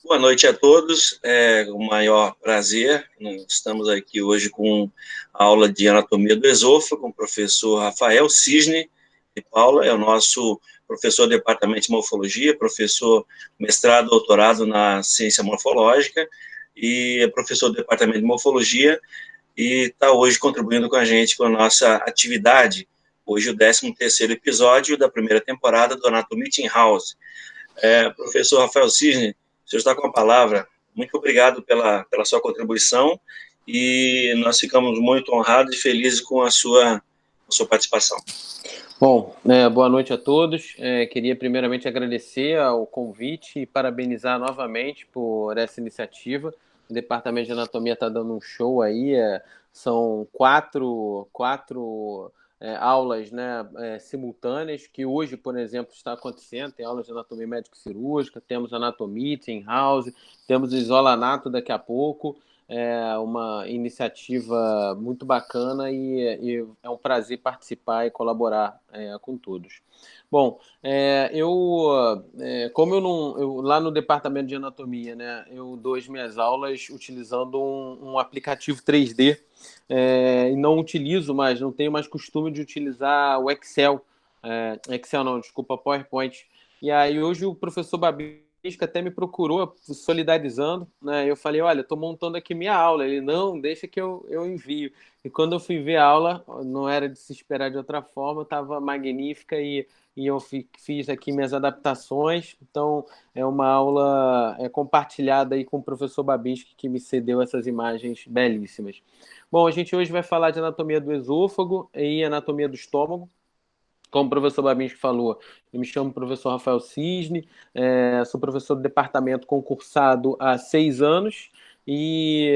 Boa noite a todos, é o maior prazer. Nós estamos aqui hoje com a aula de anatomia do esôfago, com o professor Rafael Cisne de Paula, é o nosso professor do departamento de morfologia, professor mestrado, doutorado na ciência morfológica e é professor do departamento de morfologia e está hoje contribuindo com a gente com a nossa atividade, hoje o 13º episódio da primeira temporada do Anatomy Meeting House. Professor Rafael Cisne, o senhor está com a palavra. Muito obrigado pela sua contribuição e nós ficamos muito honrados e felizes com a sua participação. Bom, boa noite a todos. Queria primeiramente agradecer ao convite e parabenizar novamente por essa iniciativa. O Departamento de Anatomia está dando um show aí. São quatro aulas, né, simultâneas, que hoje, por exemplo, está acontecendo. Tem aulas de anatomia médico-cirúrgica, temos anatomia, tem house, temos isolanato daqui a pouco. É uma iniciativa muito bacana e é um prazer participar e colaborar com todos. Bom, como eu lá no departamento de anatomia, né, eu dou as minhas aulas utilizando um aplicativo 3D e não utilizo mais, não tenho mais costume de utilizar o Excel. Excel não, desculpa, PowerPoint. E aí hoje o professor Babi até me procurou solidarizando, né? Eu falei, olha, estou montando aqui minha aula. Ele, não, deixa que eu envio. E quando eu fui ver a aula, não era de se esperar de outra forma, estava magnífica e eu fiz aqui minhas adaptações. Então, é uma aula compartilhada aí com o professor Babinski, que me cedeu essas imagens belíssimas. Bom, a gente hoje vai falar de anatomia do esôfago e anatomia do estômago. Como o professor Babinski falou, eu me chamo professor Rafael Cisne, sou professor do departamento concursado há 6 anos e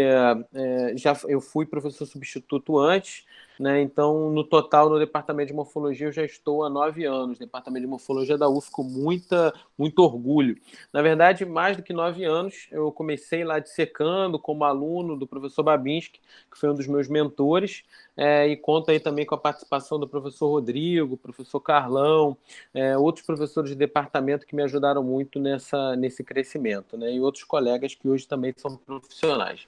eu fui professor substituto antes, né? Então, no total, no departamento de morfologia, eu já estou há 9 anos. Departamento de morfologia da UF com muito orgulho. Na verdade, mais do que 9 anos, eu comecei lá dissecando como aluno do professor Babinski, que foi um dos meus mentores, e conto aí também com a participação do professor Rodrigo, professor Carlão, outros professores de departamento que me ajudaram muito nesse crescimento, né? E outros colegas que hoje também são profissionais.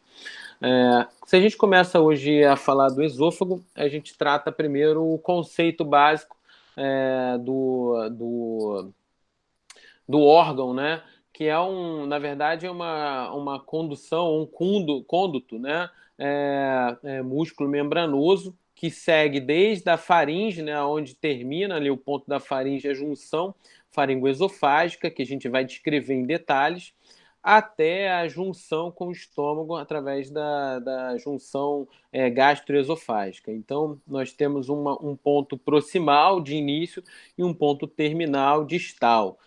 Se a gente começa hoje a falar do esôfago, a gente trata primeiro o conceito básico do órgão, né? Que na verdade, é uma condução, cônduto, né? Músculo membranoso que segue desde a faringe, né? Onde termina ali o ponto da faringe, a junção faringoesofágica, que a gente vai descrever em detalhes, até a junção com o estômago através da junção gastroesofágica. Então, nós temos um ponto proximal de início e um ponto terminal distal.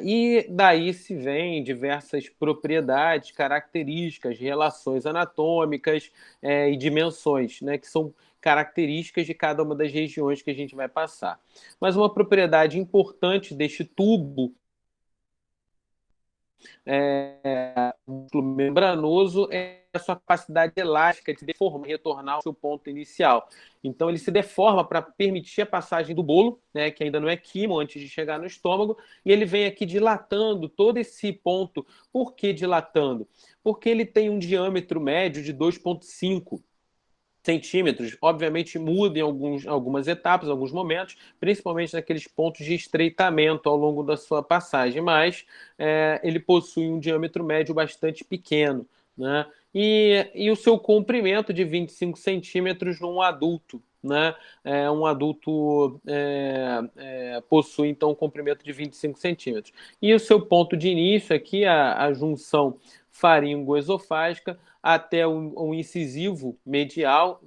E daí se vêm diversas propriedades, características, relações anatômicas e dimensões, né, que são características de cada uma das regiões que a gente vai passar. Mas uma propriedade importante deste tubo músculo membranoso é a sua capacidade elástica de deformar e retornar ao seu ponto inicial. Então, ele se deforma para permitir a passagem do bolo, né, que ainda não é quimo, antes de chegar no estômago, e ele vem aqui dilatando todo esse ponto. Por que dilatando? Porque ele tem um diâmetro médio de 2,5 centímetros, obviamente muda em algumas etapas, alguns momentos, principalmente naqueles pontos de estreitamento ao longo da sua passagem, mas ele possui um diâmetro médio bastante pequeno, né? E o seu comprimento de 25 centímetros num adulto, né? Um adulto possui, então, um comprimento de 25 centímetros. E o seu ponto de início aqui, a junção faringoesofágica, até o incisivo medial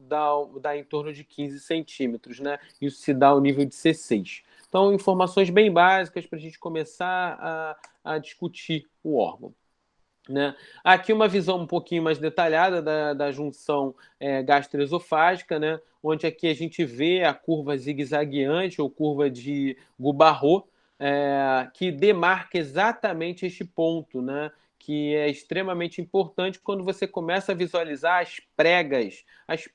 dá em torno de 15 centímetros, né? Isso se dá ao nível de C6. Então, informações bem básicas para a gente começar a discutir o órgão. Né? Aqui uma visão um pouquinho mais detalhada da junção gastroesofágica, né? Onde aqui a gente vê a curva zigue-zagueante ou curva de Gubarrot, que demarca exatamente este ponto, né? Que é extremamente importante quando você começa a visualizar as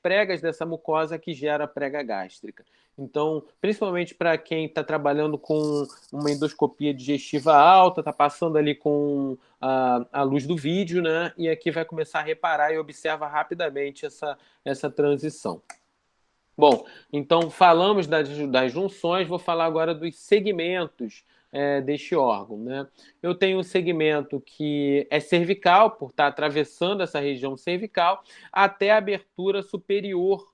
pregas dessa mucosa que gera a prega gástrica. Então, principalmente para quem está trabalhando com uma endoscopia digestiva alta, está passando ali com a luz do vídeo, né? E aqui vai começar a reparar e observa rapidamente essa transição. Bom, então falamos das junções, vou falar agora dos segmentos deste órgão, né? Eu tenho um segmento que é cervical, por estar atravessando essa região cervical, até a abertura superior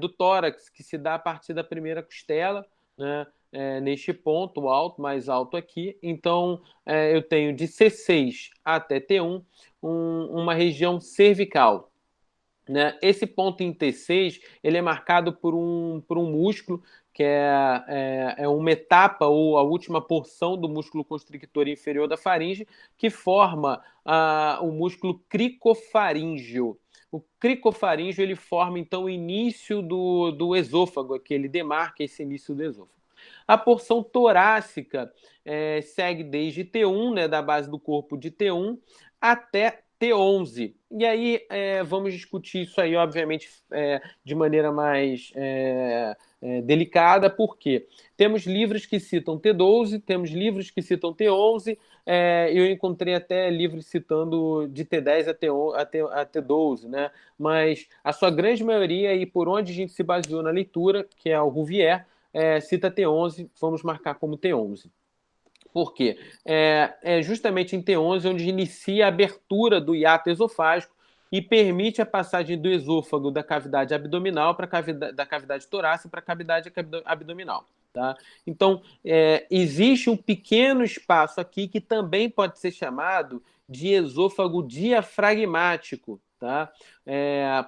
do tórax, que se dá a partir da primeira costela, né? Neste ponto alto, mais alto aqui. Então, eu tenho de C6 até T1 uma região cervical, né? Esse ponto em T6 ele é marcado por um músculo que é uma etapa ou a última porção do músculo constrictor inferior da faringe, que forma o músculo cricofaríngeo. O cricofaríngeo ele forma então o início do esôfago, que ele demarca esse início do esôfago. A porção torácica segue desde T1, né, da base do corpo de T1, até T11. E aí vamos discutir isso aí, obviamente, de maneira mais delicada, porque temos livros que citam T12, temos livros que citam T11, eu encontrei até livros citando de T10 a T12, né? Mas a sua grande maioria, e por onde a gente se baseou na leitura, que é o Rouvier, cita T11, vamos marcar como T11. Por quê? É justamente em T11 onde inicia a abertura do hiato esofágico e permite a passagem do esôfago da cavidade abdominal para da cavidade torácica para a cavidade abdominal. Tá? Então, existe um pequeno espaço aqui que também pode ser chamado de esôfago diafragmático, tá?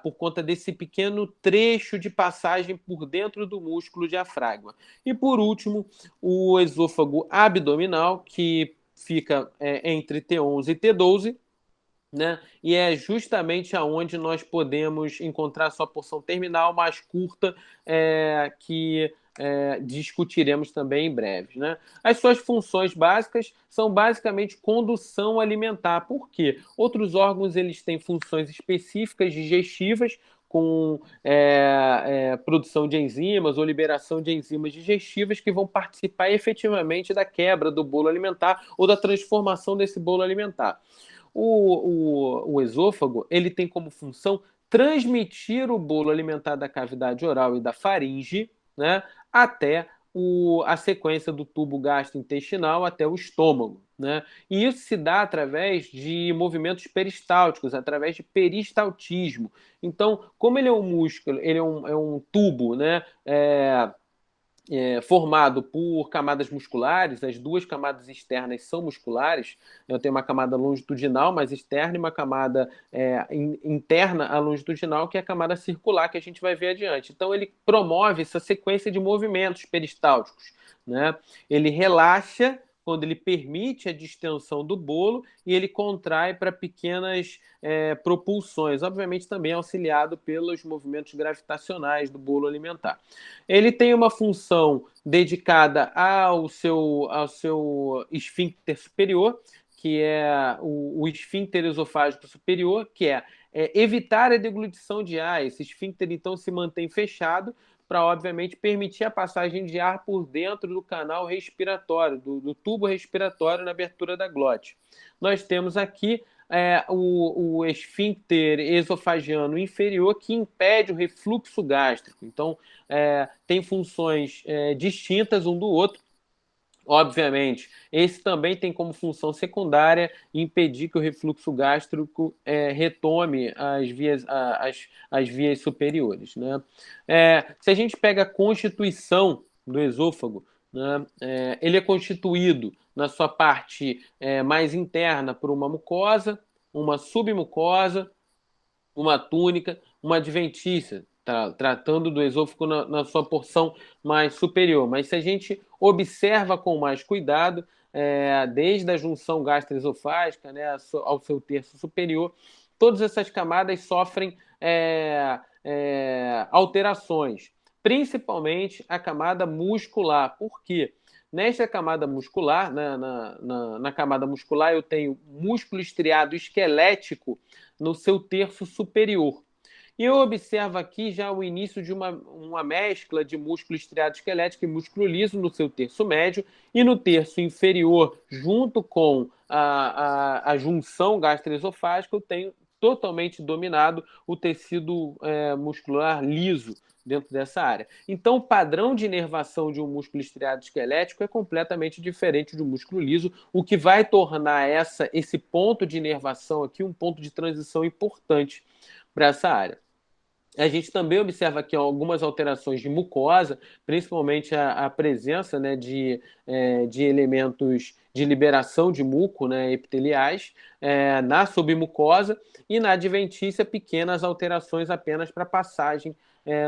Por conta desse pequeno trecho de passagem por dentro do músculo diafragma. E, por último, o esôfago abdominal, que fica entre T11 e T12, né? E é justamente aonde nós podemos encontrar a sua porção terminal mais curta, que discutiremos também em breve, né? As suas funções básicas são basicamente condução alimentar. Por quê? Outros órgãos eles têm funções específicas digestivas, com produção de enzimas ou liberação de enzimas digestivas que vão participar efetivamente da quebra do bolo alimentar ou da transformação desse bolo alimentar. O esôfago ele tem como função transmitir o bolo alimentar da cavidade oral e da faringe, né, até a sequência do tubo gastrointestinal até o estômago, né? E isso se dá através de movimentos peristálticos, através de peristaltismo. Então, como ele é um músculo, ele é um tubo, né? Formado por camadas musculares, as duas camadas externas são musculares. Eu tenho uma camada longitudinal mais externa e uma camada interna à longitudinal, que é a camada circular, que a gente vai ver adiante. Então, ele promove essa sequência de movimentos peristálticos, né? Ele relaxa quando ele permite a distensão do bolo e ele contrai para pequenas propulsões, obviamente também auxiliado pelos movimentos gravitacionais do bolo alimentar. Ele tem uma função dedicada ao seu esfíncter superior, que é o esfíncter esofágico superior, que é evitar a deglutição de ar. Esse esfíncter, então, se mantém fechado para, obviamente, permitir a passagem de ar por dentro do canal respiratório, do tubo respiratório na abertura da glote. Nós temos aqui o esfíncter esofagiano inferior, que impede o refluxo gástrico. Então, tem funções distintas um do outro. Obviamente, esse também tem como função secundária impedir que o refluxo gástrico retome as vias superiores, né? Se a gente pega a constituição do esôfago, né, ele é constituído na sua parte mais interna por uma mucosa, uma submucosa, uma túnica, uma adventícia, tratando do esôfago na sua porção mais superior. Mas se a gente observa com mais cuidado, desde a junção gastroesofágica, né, ao seu terço superior, todas essas camadas sofrem alterações, principalmente a camada muscular. Por quê? Nesta camada muscular, na camada muscular, eu tenho músculo estriado esquelético no seu terço superior. E eu observo aqui já o início de uma mescla de músculo estriado esquelético e músculo liso no seu terço médio, e no terço inferior, junto com a junção gastroesofágica, eu tenho totalmente dominado o tecido muscular liso dentro dessa área. Então, o padrão de inervação de um músculo estriado esquelético é completamente diferente do músculo liso, o que vai tornar esse ponto de inervação aqui um ponto de transição importante para essa área. A gente também observa aqui algumas alterações de mucosa, principalmente a presença, né, de elementos de liberação de muco, né, epiteliais, na submucosa, e na adventícia pequenas alterações apenas para passagem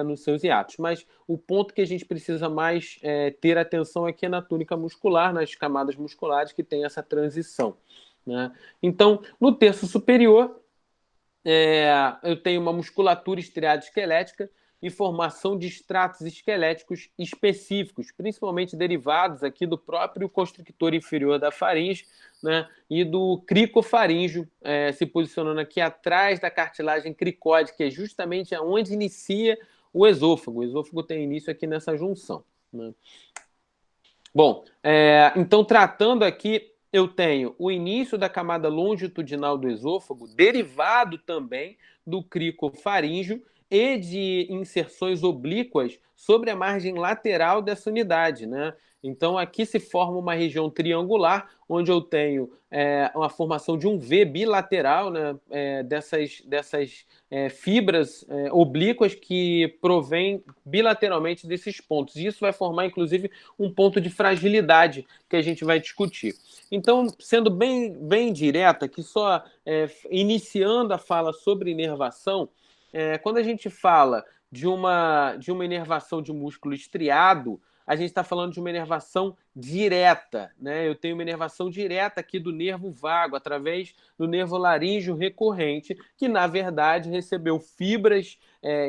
nos seus hiatos. Mas o ponto que a gente precisa mais ter atenção aqui é na túnica muscular, nas camadas musculares que tem essa transição, né? Então, no terço superior, eu tenho uma musculatura estriada esquelética e formação de estratos esqueléticos específicos, principalmente derivados aqui do próprio constrictor inferior da faringe, né, e do cricofaríngeo, se posicionando aqui atrás da cartilagem cricóide, que é justamente onde inicia o esôfago. O esôfago tem início aqui nessa junção, né? Bom, então tratando aqui, eu tenho o início da camada longitudinal do esôfago, derivado também do cricofaríngeo e de inserções oblíquas sobre a margem lateral dessa unidade, né? Então aqui se forma uma região triangular, onde eu tenho uma formação de um V bilateral, né? Dessas fibras oblíquas que provém bilateralmente desses pontos. E isso vai formar, inclusive, um ponto de fragilidade que a gente vai discutir. Então, sendo bem direta, que só iniciando a fala sobre inervação, quando a gente fala de uma inervação de músculo estriado, a gente está falando de uma inervação direta, né? Eu tenho uma inervação direta aqui do nervo vago, através do nervo laríngeo recorrente, que, na verdade, recebeu fibras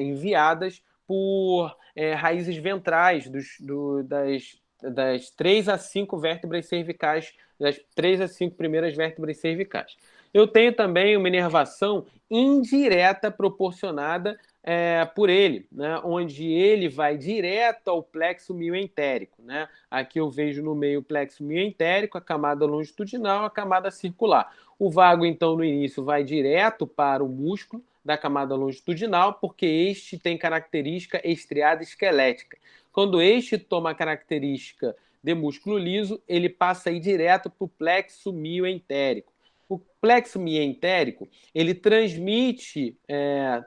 enviadas por raízes ventrais das 3 a 5 vértebras cervicais, das 3 a 5 primeiras vértebras cervicais. Eu tenho também uma inervação indireta proporcionada por ele, né, onde ele vai direto ao plexo mioentérico, né? Aqui eu vejo no meio o plexo mioentérico, a camada longitudinal, a camada circular. O vago, então, no início, vai direto para o músculo da camada longitudinal, porque este tem característica estriada esquelética. Quando este toma a característica de músculo liso, ele passa aí direto para o plexo mioentérico. O plexo mioentérico, ele transmite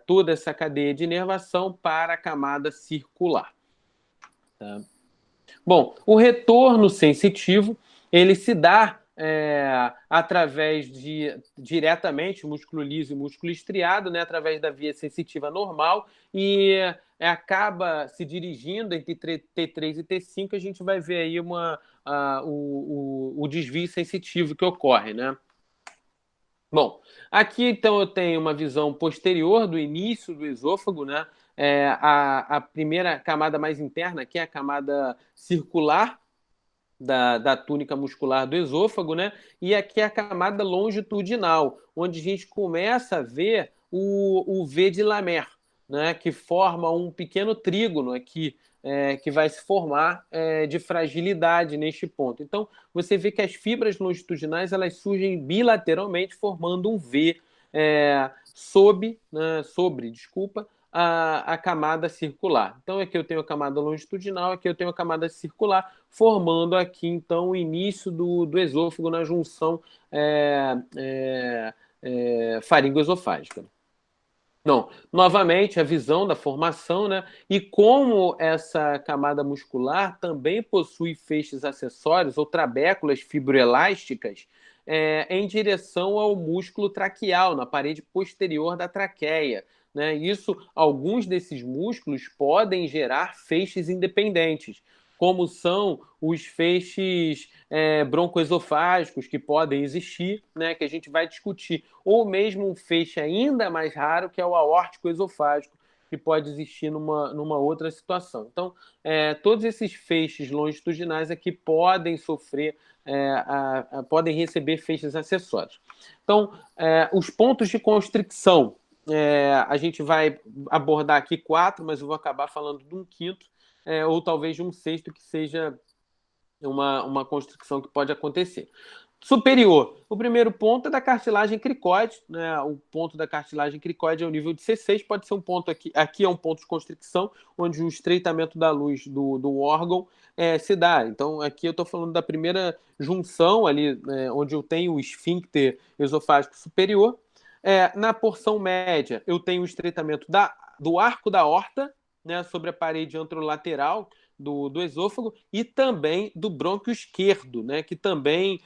toda essa cadeia de inervação para a camada circular. Tá? Bom, o retorno sensitivo, ele se dá através diretamente músculo liso e músculo estriado, né, através da via sensitiva normal, e acaba se dirigindo entre T3 e T5, a gente vai ver aí o desvio sensitivo que ocorre, né? Bom, aqui então eu tenho uma visão posterior do início do esôfago, né? A primeira camada mais interna, que é a camada circular da túnica muscular do esôfago, né? E aqui é a camada longitudinal, onde a gente começa a ver o V de Lamer, né? Que forma um pequeno trígono aqui, que vai se formar de fragilidade neste ponto. Então, você vê que as fibras longitudinais elas surgem bilateralmente, formando um V sobre a camada circular. Então, aqui eu tenho a camada longitudinal, aqui eu tenho a camada circular, formando aqui, então, o início do esôfago na junção faringoesofágica. Não, novamente, a visão da formação, né? E como essa camada muscular também possui feixes acessórios ou trabéculas fibroelásticas em direção ao músculo traqueal, na parede posterior da traqueia, né? Isso, alguns desses músculos podem gerar feixes independentes, como são os feixes broncoesofágicos que podem existir, né, que a gente vai discutir, ou mesmo um feixe ainda mais raro, que é o aórtico esofágico, que pode existir numa outra situação. Então, todos esses feixes longitudinais aqui podem sofrer, podem receber feixes acessórios. Então, os pontos de constricção, a gente vai abordar aqui 4, mas eu vou acabar falando de um quinto, ou talvez de um sexto, que seja uma constricção que pode acontecer. Superior. O primeiro ponto é da cartilagem cricoide, né? O ponto da cartilagem cricoide é o nível de C6, pode ser um ponto aqui. Aqui é um ponto de constricção, onde o estreitamento da luz do órgão se dá. Então, aqui eu estou falando da primeira junção ali, onde eu tenho o esfíncter esofágico superior. Na porção média, eu tenho o estreitamento do arco da aorta, né, sobre a parede anterolateral do esôfago, e também do brônquio esquerdo, né, que também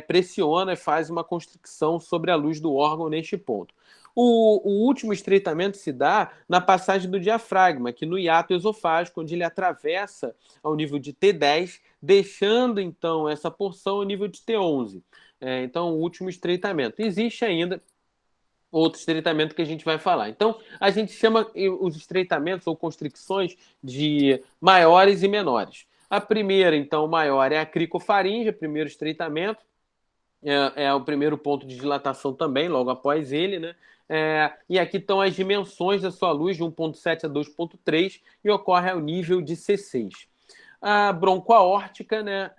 pressiona e faz uma constricção sobre a luz do órgão neste ponto. O último estreitamento se dá na passagem do diafragma, aqui no hiato esofágico, onde ele atravessa ao nível de T10, deixando então essa porção ao nível de T11. Então, o último estreitamento. Existe ainda outro estreitamento que a gente vai falar. Então, a gente chama os estreitamentos ou constricções de maiores e menores. A primeira, então, maior é a cricofaringe, primeiro estreitamento, é o primeiro ponto de dilatação também, logo após ele, né? E aqui estão as dimensões da sua luz, de 1,7 a 2,3, e ocorre ao nível de C6. A broncoaórtica, né,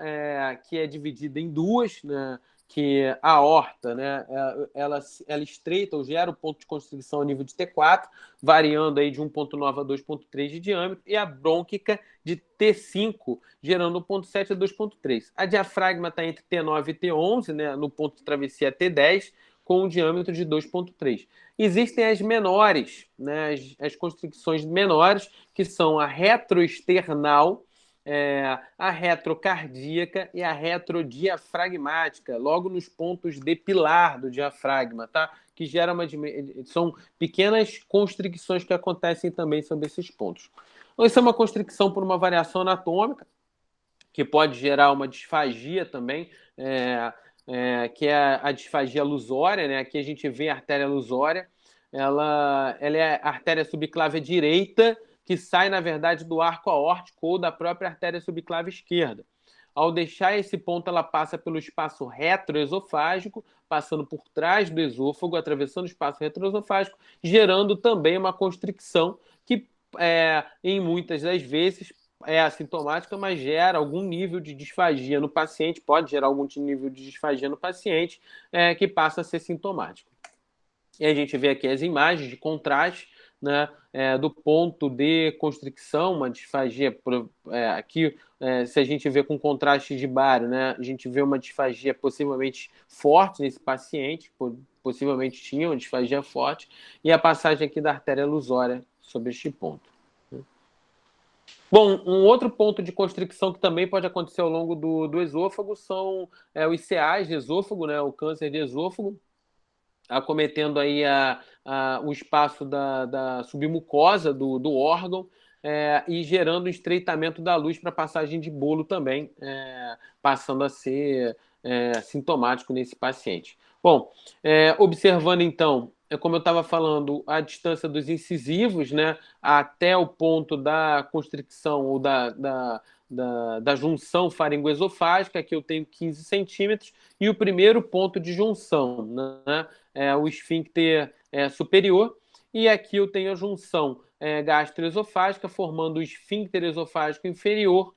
que é dividida em duas, né, que a aorta, né, ela estreita ou gera o ponto de constricção a nível de T4, variando aí de 1,9 a 2,3 de diâmetro, e a brônquica de T5, gerando 1,7 a 2,3. A diafragma está entre T9 e T11, né, no ponto de travessia T10, com um diâmetro de 2,3. Existem as menores, né, as constricções menores, que são a retroesternal, a retrocardíaca e a retrodiafragmática, logo nos pontos de pilar do diafragma, tá? Que gera são pequenas constricções que acontecem também sobre esses pontos. Então, isso é uma constricção por uma variação anatômica, que pode gerar uma disfagia também, que é a disfagia lusória, né? Aqui a gente vê a artéria lusória, ela é a artéria subclávia direita, que sai, na verdade, do arco aórtico ou da própria artéria subclávia esquerda. Ao deixar esse ponto, ela passa pelo espaço retroesofágico, passando por trás do esôfago, atravessando o espaço retroesofágico, gerando também uma constricção que, em muitas das vezes, é assintomática, mas gera algum nível de disfagia no paciente, pode gerar algum nível de disfagia no paciente, que passa a ser sintomático. E a gente vê aqui as imagens de contraste, né, do ponto de constricção, uma disfagia. Aqui, se a gente vê com contraste de bário, né, a gente vê uma disfagia possivelmente forte nesse paciente, possivelmente tinha uma disfagia forte, e a passagem aqui da artéria lusória sobre este ponto. Bom, um outro ponto de constricção que também pode acontecer ao longo do esôfago são os CAs de esôfago, né, o câncer de esôfago, acometendo aí o espaço da submucosa do órgão, e gerando um estreitamento da luz para passagem de bolo também, passando a ser sintomático nesse paciente. Bom, observando então, como eu estava falando, a distância dos incisivos, né, até o ponto da constricção ou da junção faringoesofágica, que eu tenho 15 centímetros, e o primeiro ponto de junção, né, o esfíncter superior, e aqui eu tenho a junção gastroesofágica, formando o esfíncter esofágico inferior,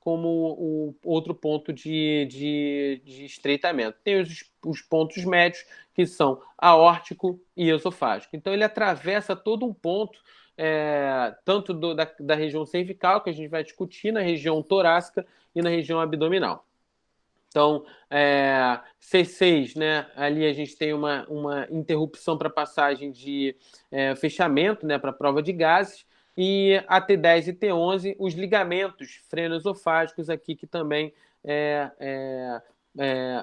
como o outro ponto de estreitamento. Tem os pontos médios, que são aórtico e esofágico. Então, ele atravessa todo um ponto, tanto da região cervical, que a gente vai discutir, na região torácica e na região abdominal. Então, C6, né, ali a gente tem uma interrupção para passagem de fechamento, né, para prova de gases, e a T10 e T11, os ligamentos frenoesofágicos aqui que também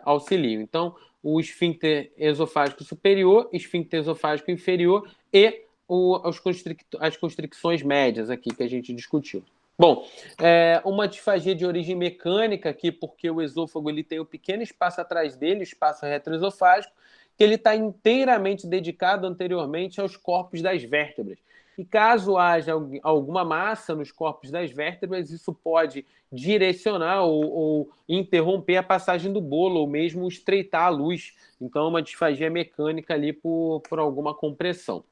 auxiliam. Então, o esfíncter esofágico superior, esfíncter esofágico inferior e as constricções médias aqui que a gente discutiu. Bom, uma disfagia de origem mecânica aqui, porque o esôfago ele tem um pequeno espaço atrás dele, o espaço retroesofágico, que ele está inteiramente dedicado anteriormente aos corpos das vértebras. E caso haja alguma massa nos corpos das vértebras, isso pode direcionar ou interromper a passagem do bolo, ou mesmo estreitar a luz. Então, uma disfagia mecânica ali por alguma compressão.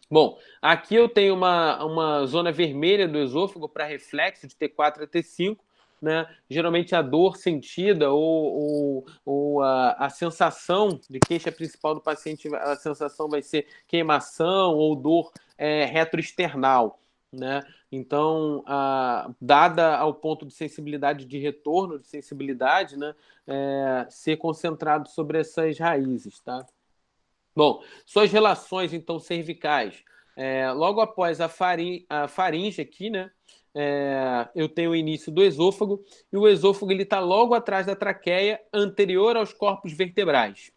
Bom, aqui eu tenho uma zona vermelha do esôfago para reflexo de T4 a T5, né? Geralmente a dor sentida ou a sensação de queixa principal do paciente, a sensação vai ser queimação ou dor retroesternal, né? Então, dada ao ponto de sensibilidade de retorno, de sensibilidade, né? Ser concentrado sobre essas raízes, tá? Bom, suas relações, então, cervicais. Logo após a faringe aqui, né? Eu tenho o início do esôfago, e o esôfago está logo atrás da traqueia, anterior aos corpos vertebrais.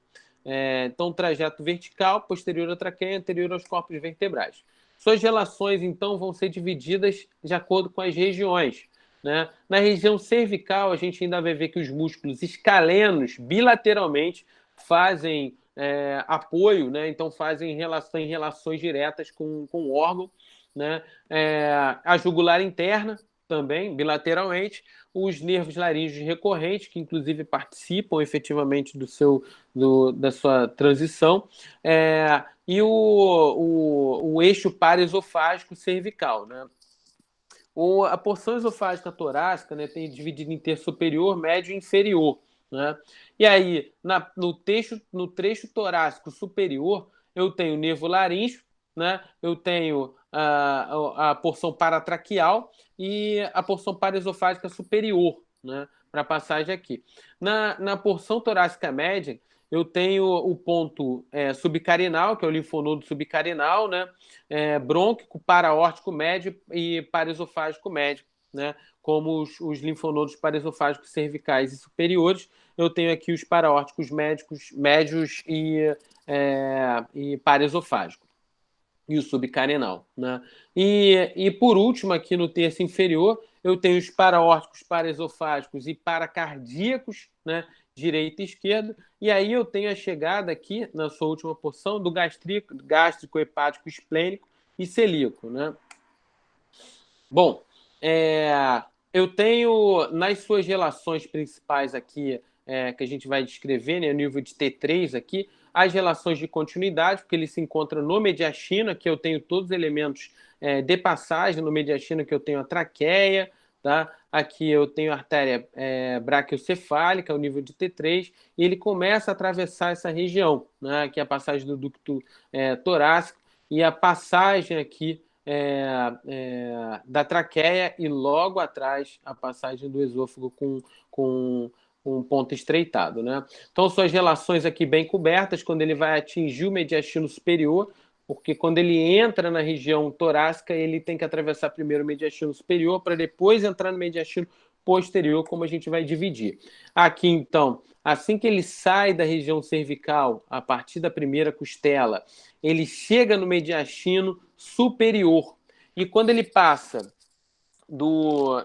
Então, trajeto vertical, posterior à traqueia, anterior aos corpos vertebrais. Suas relações, então, vão ser divididas de acordo com as regiões, né? Na região cervical, a gente ainda vai ver que os músculos escalenos, bilateralmente, fazem apoio, né? Então fazem relações diretas com o órgão, né? A jugular interna também, bilateralmente, os nervos laríngeos recorrentes, que inclusive participam efetivamente da sua transição, e o eixo paraesofágico cervical, né? A porção esofágica torácica, né, tem dividido em terço superior, médio e inferior, né? E aí, no trecho torácico superior, eu tenho o nervo laríngeo, né? Eu tenho a porção paratraqueal e a porção paraesofágica superior, né? Para passagem aqui. Na porção torácica média, eu tenho o ponto subcarinal, que é o linfonodo subcarinal, né? Brônquico, paraórtico médio e paraesofágico médio, né? Como os linfonodos paraesofágicos cervicais e superiores, eu tenho aqui os paraórticos médios e paraesofágico e o subcarinal, né? E por último, aqui no terço inferior, eu tenho os paraórticos, paraesofágicos e paracardíacos, né? Direito e esquerdo, e aí eu tenho a chegada aqui, na sua última porção, do gástrico, hepático, esplênico e celíaco, né? Bom, eu tenho nas suas relações principais aqui, que a gente vai descrever, né, nível de T3 aqui, as relações de continuidade, porque ele se encontra no mediastino, aqui eu tenho todos os elementos de passagem, no mediastino que eu tenho a traqueia, tá? Aqui eu tenho a artéria braquiocefálica, o nível de T3, e ele começa a atravessar essa região, né, que é a passagem do ducto torácico e a passagem aqui da traqueia e logo atrás a passagem do esôfago com um ponto estreitado, né? Então, suas relações aqui bem cobertas quando ele vai atingir o mediastino superior, porque quando ele entra na região torácica, ele tem que atravessar primeiro o mediastino superior para depois entrar no mediastino posterior, como a gente vai dividir. Aqui, então, assim que ele sai da região cervical, a partir da primeira costela, ele chega no mediastino superior. E quando ele passa do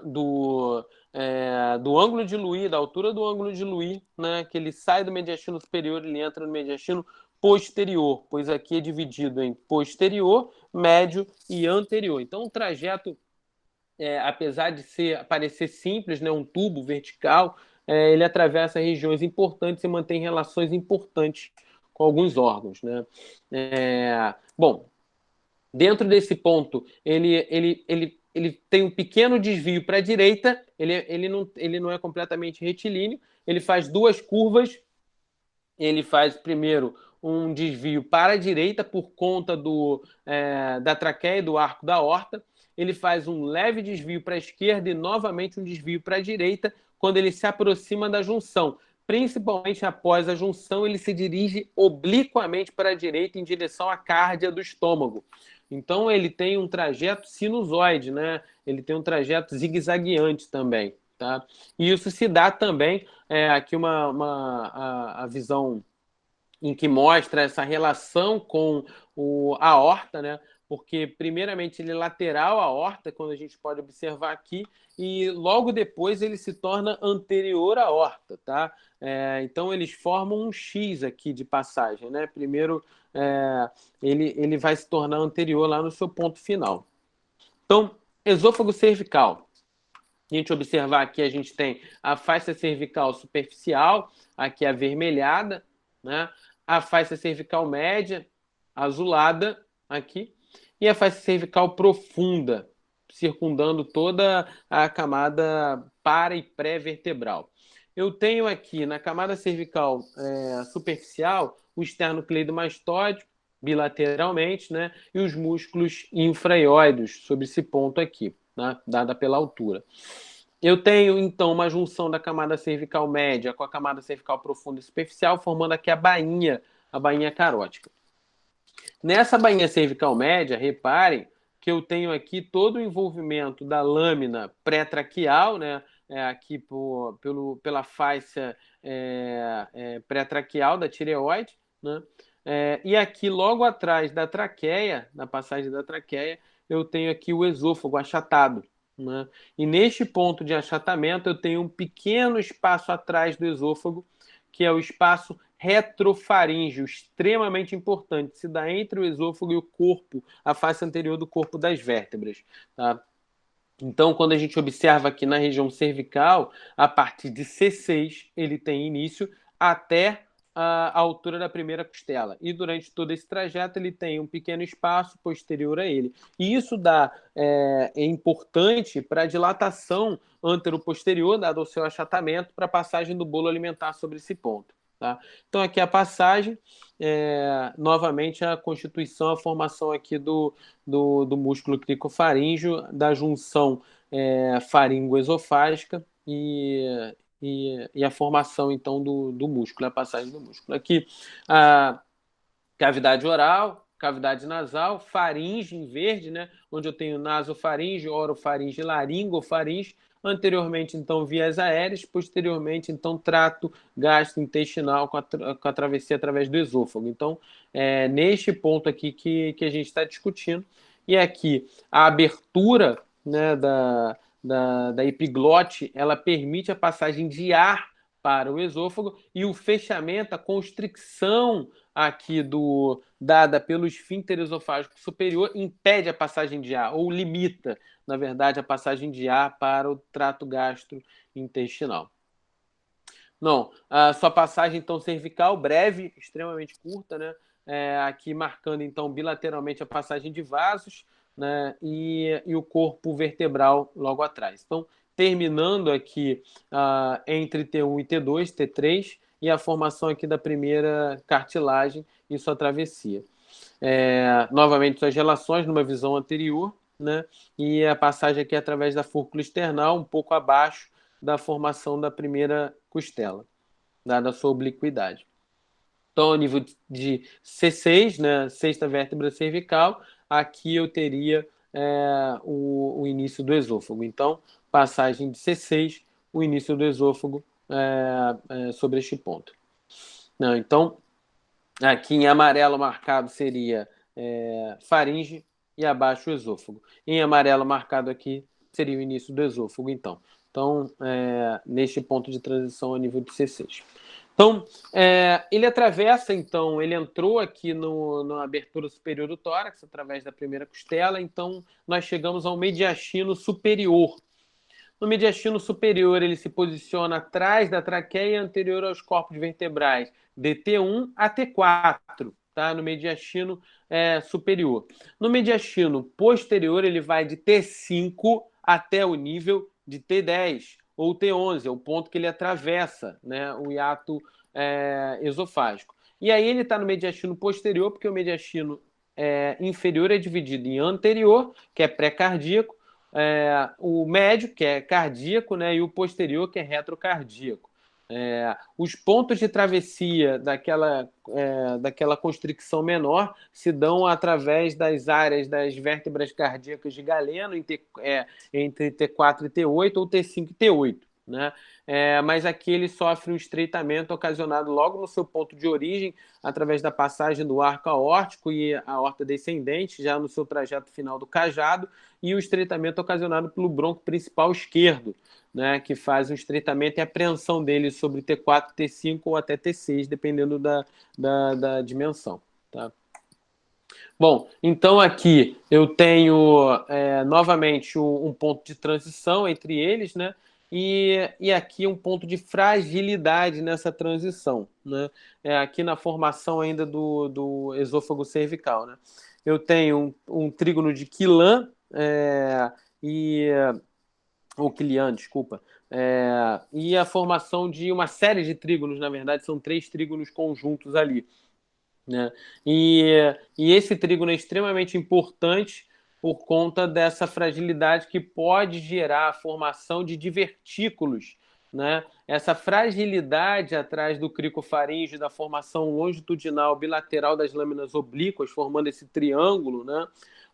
ângulo de Louis, da altura do ângulo de Louis, né, que ele sai do mediastino superior, ele entra no mediastino posterior, pois aqui é dividido em posterior, médio e anterior. Então, o trajeto, apesar de parecer simples, né, um tubo vertical, ele atravessa regiões importantes e mantém relações importantes com alguns órgãos, né? Bom, dentro desse ponto, ele tem um pequeno desvio para a direita, ele não é completamente retilíneo, ele faz duas curvas, ele faz primeiro um desvio para a direita por conta da traqueia e do arco da aorta, ele faz um leve desvio para a esquerda e novamente um desvio para a direita quando ele se aproxima da junção. Principalmente após a junção, ele se dirige obliquamente para a direita em direção à cárdia do estômago. Então, ele tem um trajeto sinusoide, né? Ele tem um trajeto zigue-zagueante também, tá? E isso se dá também, aqui a visão em que mostra essa relação com a aorta, né? Porque, primeiramente, ele é lateral à aorta, quando a gente pode observar aqui, e logo depois ele se torna anterior à aorta, tá? Então, eles formam um X aqui de passagem, né? Primeiro, ele vai se tornar anterior lá no seu ponto final. Então, esôfago cervical. A gente observar aqui, a gente tem a faixa cervical superficial, aqui avermelhada, né? A faixa cervical média, azulada, aqui, e a faixa cervical profunda, circundando toda a camada para e pré-vertebral. Eu tenho aqui na camada cervical superficial o esternocleidomastoide, bilateralmente, né? E os músculos infraioides sobre esse ponto aqui, né? Dada pela altura. Eu tenho, então, uma junção da camada cervical média com a camada cervical profunda e superficial, formando aqui a bainha carótica. Nessa bainha cervical média, reparem que eu tenho aqui todo o envolvimento da lâmina pré-traqueal, né? Aqui pela faixa pré-traqueal da tireoide, né? E aqui, logo atrás da traqueia, na passagem da traqueia, eu tenho aqui o esôfago achatado, né? E neste ponto de achatamento, eu tenho um pequeno espaço atrás do esôfago, que é o espaço retrofaríngeo, extremamente importante, se dá entre o esôfago e o corpo, a face anterior do corpo das vértebras. Tá? Então, quando a gente observa aqui na região cervical, a partir de C6, ele tem início até a altura da primeira costela. E durante todo esse trajeto, ele tem um pequeno espaço posterior a ele. E isso é importante para a dilatação antero-posterior, dado o seu achatamento, para a passagem do bolo alimentar sobre esse ponto. Tá? Então, aqui a passagem, novamente a constituição, a formação aqui do músculo cricofaríngeo, da junção faringoesofágica e a formação, então, do músculo, a passagem do músculo. Aqui, a cavidade oral, cavidade nasal, faringe em verde, né, onde eu tenho nasofaringe, orofaringe, laringofaringe, anteriormente, então, vias aéreas, posteriormente, então, trato gastrointestinal com a travessia através do esôfago. Então, neste ponto aqui que a gente está discutindo. E aqui, a abertura, né, da epiglote, ela permite a passagem de ar para o esôfago e o fechamento, a constricção aqui dada pelo esfíncter esofágico superior impede a passagem de ar, ou limita, na verdade, a passagem de ar para o trato gastrointestinal. Não, a sua passagem, então, cervical, breve, extremamente curta, né? Aqui marcando, então, bilateralmente a passagem de vasos, né? E o corpo vertebral logo atrás. Então, terminando aqui entre T1 e T2, T3, e a formação aqui da primeira cartilagem e sua travessia. Novamente, suas relações numa visão anterior, né? E a passagem aqui através da fúrcula external, um pouco abaixo da formação da primeira costela, dada a sua obliquidade. Então, ao nível de C6, né, sexta vértebra cervical, aqui eu teria o início do esôfago. Então, passagem de C6, o início do esôfago sobre este ponto. Não, então, aqui em amarelo marcado seria faringe e abaixo o esôfago. Em amarelo marcado aqui seria o início do esôfago, então. Então, neste ponto de transição a nível de C6. Então, ele atravessa, então, ele entrou aqui na abertura superior do tórax, através da primeira costela, então nós chegamos ao mediastino superior. No mediastino superior, ele se posiciona atrás da traqueia, anterior aos corpos vertebrais, de T1 a T4, tá? No mediastino superior. No mediastino posterior, ele vai de T5 até o nível de T10 ou T11, é o ponto que ele atravessa, né, o hiato esofágico. E aí ele está no mediastino posterior, porque o mediastino inferior é dividido em anterior, que é pré-cardíaco, o médio, que é cardíaco, né, e o posterior, que é retrocardíaco. Os pontos de travessia daquela constricção menor se dão através das áreas das vértebras cardíacas de Galeno, entre T4 e T8, ou T5 e T8. né? Mas aqui ele sofre um estreitamento ocasionado logo no seu ponto de origem, através da passagem do arco aórtico e a aorta descendente, já no seu trajeto final do cajado, e o estreitamento ocasionado pelo bronco principal esquerdo, né, que faz um estreitamento e apreensão dele sobre T4, T5 ou até T6, dependendo da dimensão. Tá? Bom, então aqui eu tenho novamente um ponto de transição entre eles, né? E aqui um ponto de fragilidade nessa transição, né? Aqui na formação ainda do esôfago cervical, né? Eu tenho um trígono de Quillan e ou Quillian, desculpa, e a formação de uma série de trígonos, na verdade, são 3 trígonos conjuntos ali, né? E esse trígono é extremamente importante por conta dessa fragilidade que pode gerar a formação de divertículos, né? Essa fragilidade atrás do cricofaríngeo, da formação longitudinal bilateral das lâminas oblíquas, formando esse triângulo, né?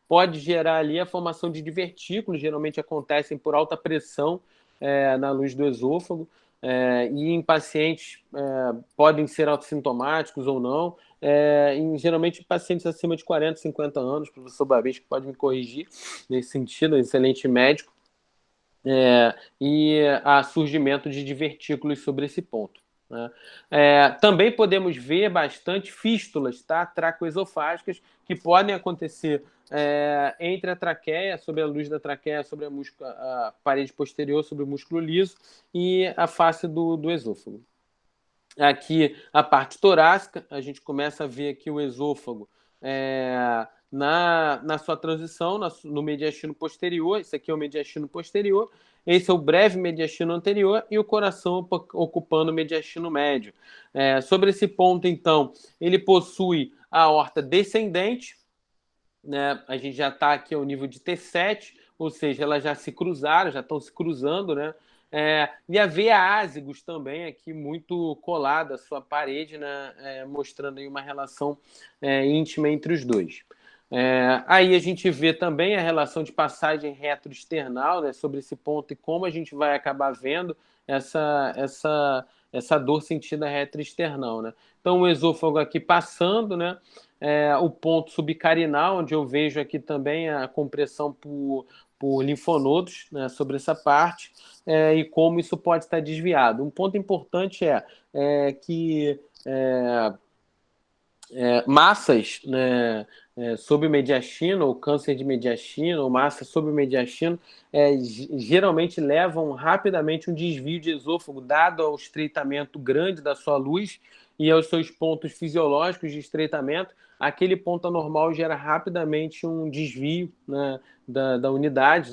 Pode gerar ali a formação de divertículos, geralmente acontecem por alta pressão na luz do esôfago, e em pacientes podem ser autossintomáticos ou não, geralmente pacientes acima de 40, 50 anos, o professor Babisco pode me corrigir nesse sentido, excelente médico, e há surgimento de divertículos sobre esse ponto. Né? Também podemos ver bastante fístulas, tá? Tracoesofágicas, que podem acontecer entre a traqueia, sobre a luz da traqueia, sobre a parede posterior, sobre o músculo liso e a face do esôfago. Aqui a parte torácica, a gente começa a ver aqui o esôfago na sua transição, no mediastino posterior. Esse aqui é o mediastino posterior, esse é o breve mediastino anterior e o coração ocupando o mediastino médio. Sobre esse ponto, então, ele possui a aorta descendente, né? A gente já está aqui ao nível de T7, ou seja, elas já se cruzaram, já estão se cruzando, né? E a veia ázigos também aqui muito colada à sua parede, né? Mostrando aí uma relação íntima entre os dois. Aí a gente vê também a relação de passagem retroesternal, né, sobre esse ponto e como a gente vai acabar vendo essa dor sentida retroesternal, né? Então o esôfago aqui passando, né? O ponto subcarinal, onde eu vejo aqui também a compressão por linfonodos, né, sobre essa parte, e como isso pode estar desviado. Um ponto importante que massas, né, sob mediastino, ou câncer de mediastino, ou massa sob mediastino, geralmente levam rapidamente um desvio de esôfago, dado ao estreitamento grande da sua luz e aos seus pontos fisiológicos de estreitamento. Aquele ponto anormal gera rapidamente um desvio, né, da unidade,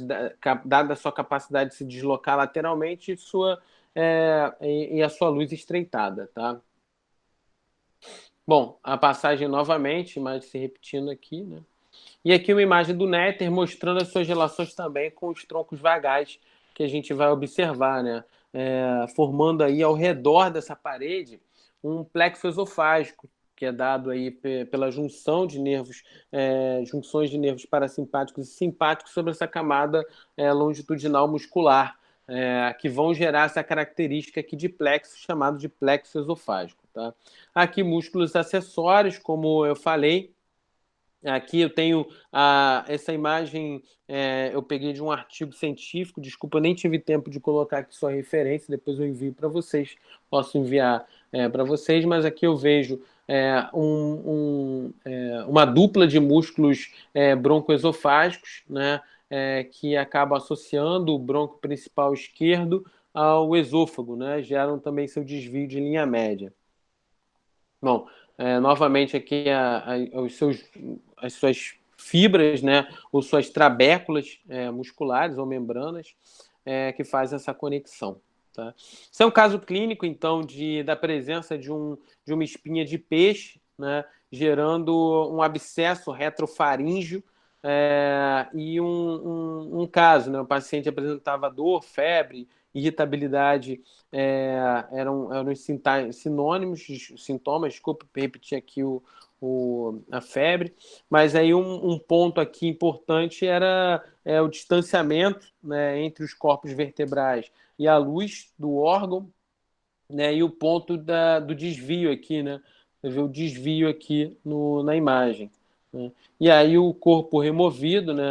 dada a sua capacidade de se deslocar lateralmente e a sua luz estreitada, tá? Bom, a passagem novamente, mas se repetindo aqui, né? E aqui uma imagem do néter mostrando as suas relações também com os troncos vagais que a gente vai observar, né? Formando aí ao redor dessa parede um plexo esofágico, que é dado aí pela junção de nervos, junções de nervos parasimpáticos e simpáticos sobre essa camada longitudinal muscular, que vão gerar essa característica aqui de plexo, chamado de plexo esofágico. Tá? Aqui músculos acessórios, como eu falei. Aqui eu tenho essa imagem, eu peguei de um artigo científico, desculpa, eu nem tive tempo de colocar aqui sua referência, depois eu envio para vocês, posso enviar para vocês, mas aqui eu vejo uma dupla de músculos broncoesofágicos, né, que acaba associando o bronco principal esquerdo ao esôfago, né, geram também seu desvio de linha média. Bom, novamente aqui as suas fibras, né, ou suas trabéculas musculares ou membranas que fazem essa conexão. Tá? Isso é um caso clínico, então, da presença de uma espinha de peixe, né, gerando um abscesso retrofaríngeo e um caso, né, o paciente apresentava dor, febre, irritabilidade, eram sinônimos, sintomas, desculpa repetir aqui a febre, mas aí um ponto aqui importante era o distanciamento, né, entre os corpos vertebrais e a luz do órgão, né, e o ponto do desvio aqui, né? Você vê o desvio aqui na imagem, né? E aí o corpo removido, né?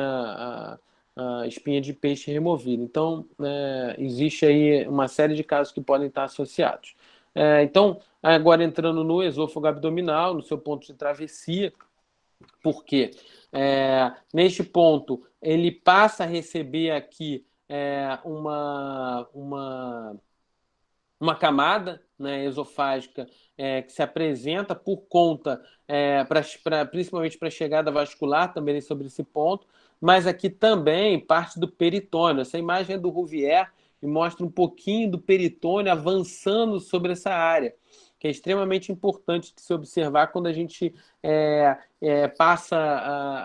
A espinha de peixe removida. Então, existe aí uma série de casos que podem estar associados. Então, agora entrando no esôfago abdominal, no seu ponto de travessia, por quê? Neste ponto, ele passa a receber aqui uma camada, né, esofágica, que se apresenta por conta, principalmente para a chegada vascular, também sobre esse ponto, mas aqui também parte do peritônio. Essa imagem é do Rouvier e mostra um pouquinho do peritônio avançando sobre essa área, que é extremamente importante de se observar quando a gente passa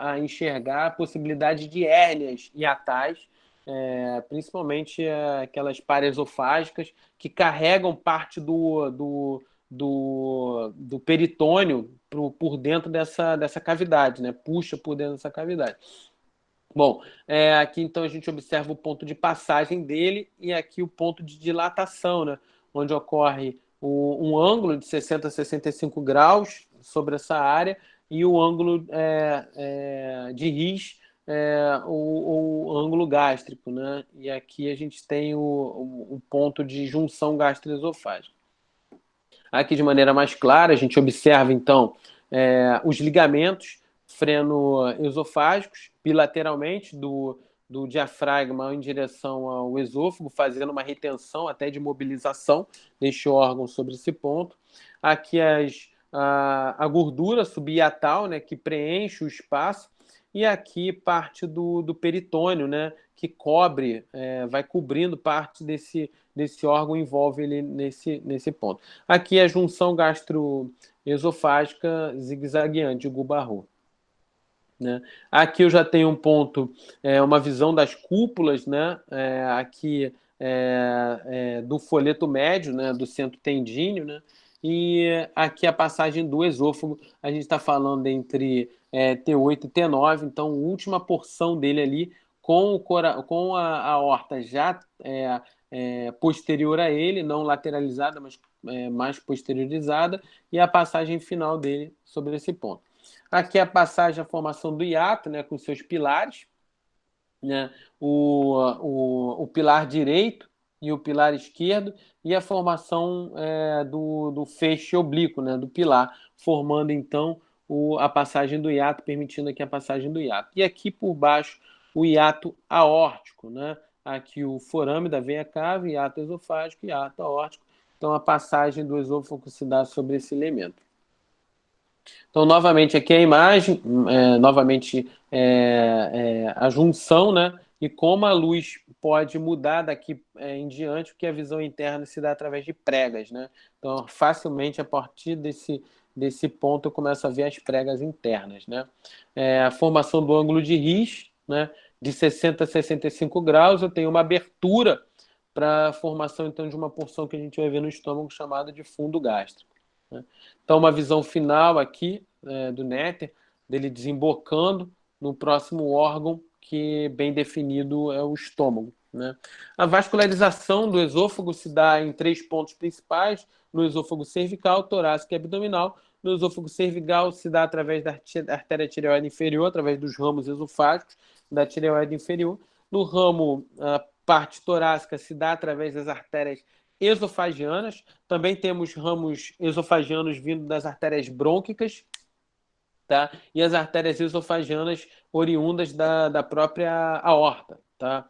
a enxergar a possibilidade de hérnias hiatais, principalmente aquelas paraesofágicas que carregam parte do peritônio por dentro dessa cavidade, né? Puxa por dentro dessa cavidade. Bom, aqui então a gente observa o ponto de passagem dele e aqui o ponto de dilatação, né? Onde ocorre um ângulo de 60 a 65 graus sobre essa área e o ângulo de Risch, o ângulo gástrico, né? E aqui a gente tem o ponto de junção gastroesofágica. Aqui de maneira mais clara, a gente observa então os ligamentos freno-esofágicos bilateralmente do diafragma em direção ao esôfago, fazendo uma retenção até de mobilização deste órgão sobre esse ponto. Aqui a gordura subhiatal, né, que preenche o espaço, e aqui parte do peritônio, né, que vai cobrindo parte desse órgão, envolve ele nesse ponto. Aqui a junção gastroesofágica zigue-zagueante de Gubarro, né? Aqui eu já tenho um ponto, uma visão das cúpulas, né? Aqui do folheto médio, né? Do centro tendíneo, né? E aqui a passagem do esôfago, a gente está falando entre T8 e T9, então a última porção dele ali com a aorta já posterior a ele, não lateralizada, mas mais posteriorizada, e a passagem final dele sobre esse ponto. Aqui a passagem, a formação do hiato, né, com seus pilares, né, o pilar direito e o pilar esquerdo, e a formação do feixe oblíquo, né, do pilar, formando então a passagem do hiato, permitindo aqui a passagem do hiato. E aqui por baixo o hiato aórtico, né? Aqui o forame da veia cava, hiato esofágico, hiato aórtico. Então a passagem do esôfago se dá sobre esse elemento. Então, novamente, aqui a imagem, novamente a junção, né? E como a luz pode mudar daqui em diante, porque a visão interna se dá através de pregas, né? Então, facilmente, a partir desse ponto, eu começo a ver as pregas internas, né? A formação do ângulo de Risch, né? De 60 a 65 graus, eu tenho uma abertura para a formação, então, de uma porção que a gente vai ver no estômago chamada de fundo gástrico, né? Então, uma visão final aqui do néter, dele desembocando no próximo órgão que bem definido é o estômago, né? A vascularização do esôfago se dá em 3 pontos principais: no esôfago cervical, torácico e abdominal. No esôfago cervical se dá através da artéria tireoide inferior, através dos ramos esofágicos da tireoide inferior. No ramo, a parte torácica se dá através das artérias esofagianas. Também temos ramos esofagianos vindo das artérias brônquicas, tá? E as artérias esofagianas oriundas da própria aorta, tá?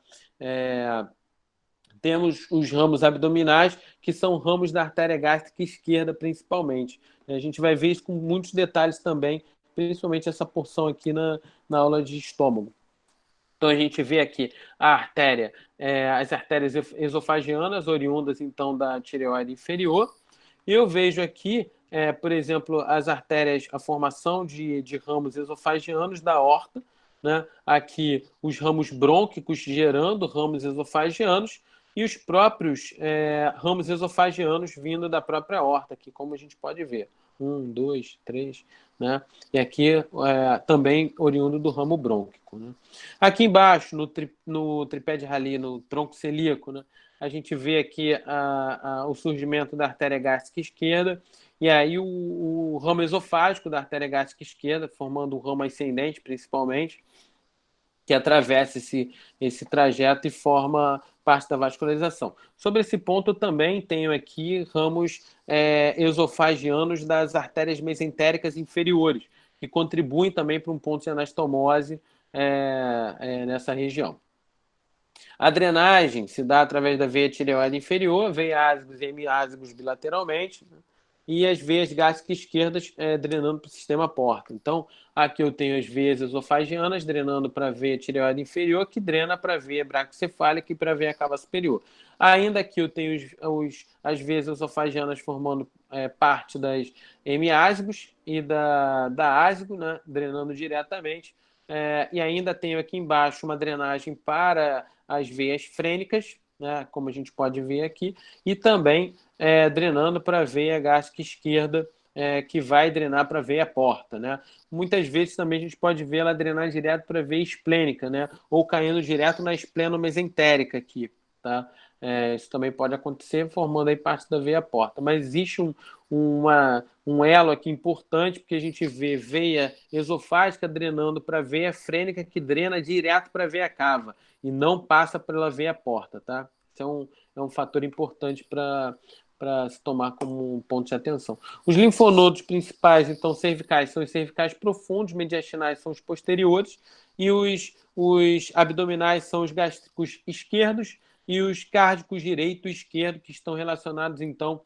Temos os ramos abdominais, que são ramos da artéria gástrica esquerda, principalmente. A gente vai ver isso com muitos detalhes também, principalmente essa porção aqui na aula de estômago. Então, a gente vê aqui a artéria, as artérias esofagianas, oriundas, então, da tireoide inferior. E eu vejo aqui, por exemplo, as artérias, a formação de ramos esofagianos da aorta, né? Aqui, os ramos brônquicos gerando ramos esofagianos e os próprios ramos esofagianos vindo da própria aorta, aqui, como a gente pode ver. 1, 2, 3, né? E aqui também oriundo do ramo brônquico, né? Aqui embaixo, no tripé de Rayleigh, no tronco celíaco, né? a gente vê aqui o surgimento da artéria gástrica esquerda, e aí o ramo esofágico da artéria gástrica esquerda, formando o ramo ascendente, principalmente, que atravessa esse trajeto e forma parte da vascularização. Sobre esse ponto, eu também tenho aqui ramos esofagianos das artérias mesentéricas inferiores, que contribuem também para um ponto de anastomose nessa região. A drenagem se dá através da veia tireoide inferior, veia ásicos e hemiásicos bilateralmente, né? E as veias gástricas esquerdas drenando para o sistema porta. Então, aqui eu tenho as veias esofagianas drenando para a veia tireoide inferior, que drena para a veia braquicefálica e para a veia cava superior. Ainda aqui eu tenho as veias esofagianas formando parte das hemiásicos e da ásico, né, drenando diretamente. E ainda tenho aqui embaixo uma drenagem para as veias frênicas, né, como a gente pode ver aqui, e também drenando para a veia gástrica esquerda, que vai drenar para a veia porta, né? Muitas vezes também a gente pode ver ela drenar direto para a veia esplênica, né? Ou caindo direto na esplenomisentérica aqui, tá? Isso também pode acontecer formando aí parte da veia porta. Mas existe um elo aqui importante, porque a gente vê veia esofágica drenando para a veia frênica, que drena direto para a veia cava e não passa pela veia porta, tá? Isso é um fator importante para se tomar como um ponto de atenção. Os linfonodos principais, então, cervicais, são os cervicais profundos, mediastinais são os posteriores, e os abdominais são os gástricos esquerdos e os cárdicos direito e esquerdo, que estão relacionados, então,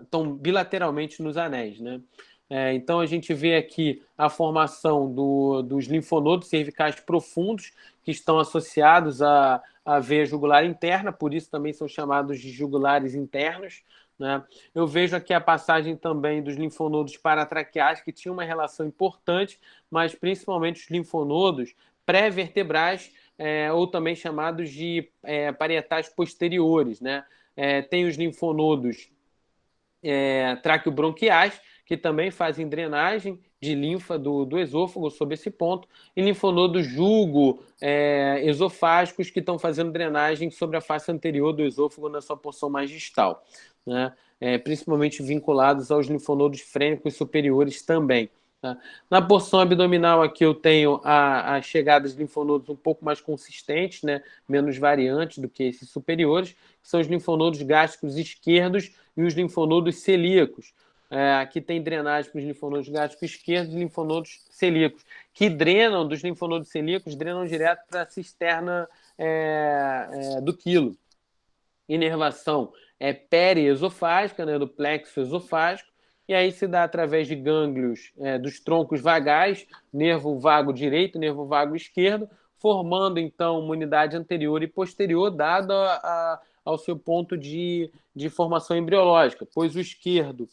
estão bilateralmente nos anéis, né? Então, a gente vê aqui a formação dos linfonodos cervicais profundos, que estão associados à veia jugular interna, por isso também são chamados de jugulares internos, né? Eu vejo aqui a passagem também dos linfonodos paratraqueais, que tinha uma relação importante, mas principalmente os linfonodos pré-vertebrais, ou também chamados de parietais posteriores, né? Tem os linfonodos traqueobronquiais, que também fazem drenagem de linfa do esôfago sob esse ponto, e linfonodos esofágicos, que estão fazendo drenagem sobre a face anterior do esôfago na sua porção mais distal, né? Principalmente vinculados aos linfonodos frênicos superiores também. Tá? Na porção abdominal aqui eu tenho as chegadas de linfonodos um pouco mais consistentes, né? Menos variantes do que esses superiores, que são os linfonodos gástricos esquerdos e os linfonodos celíacos. Aqui tem drenagem para os linfonodos gástricos esquerdos e linfonodos celíacos, que drenam dos linfonodos celíacos, drenam direto para a cisterna do quilo. Inervação periesofágica, né, do plexo esofágico, e aí se dá através de gânglios dos troncos vagais, nervo vago direito, nervo vago esquerdo, formando então uma unidade anterior e posterior, dada ao seu ponto de formação embriológica, pois o esquerdo,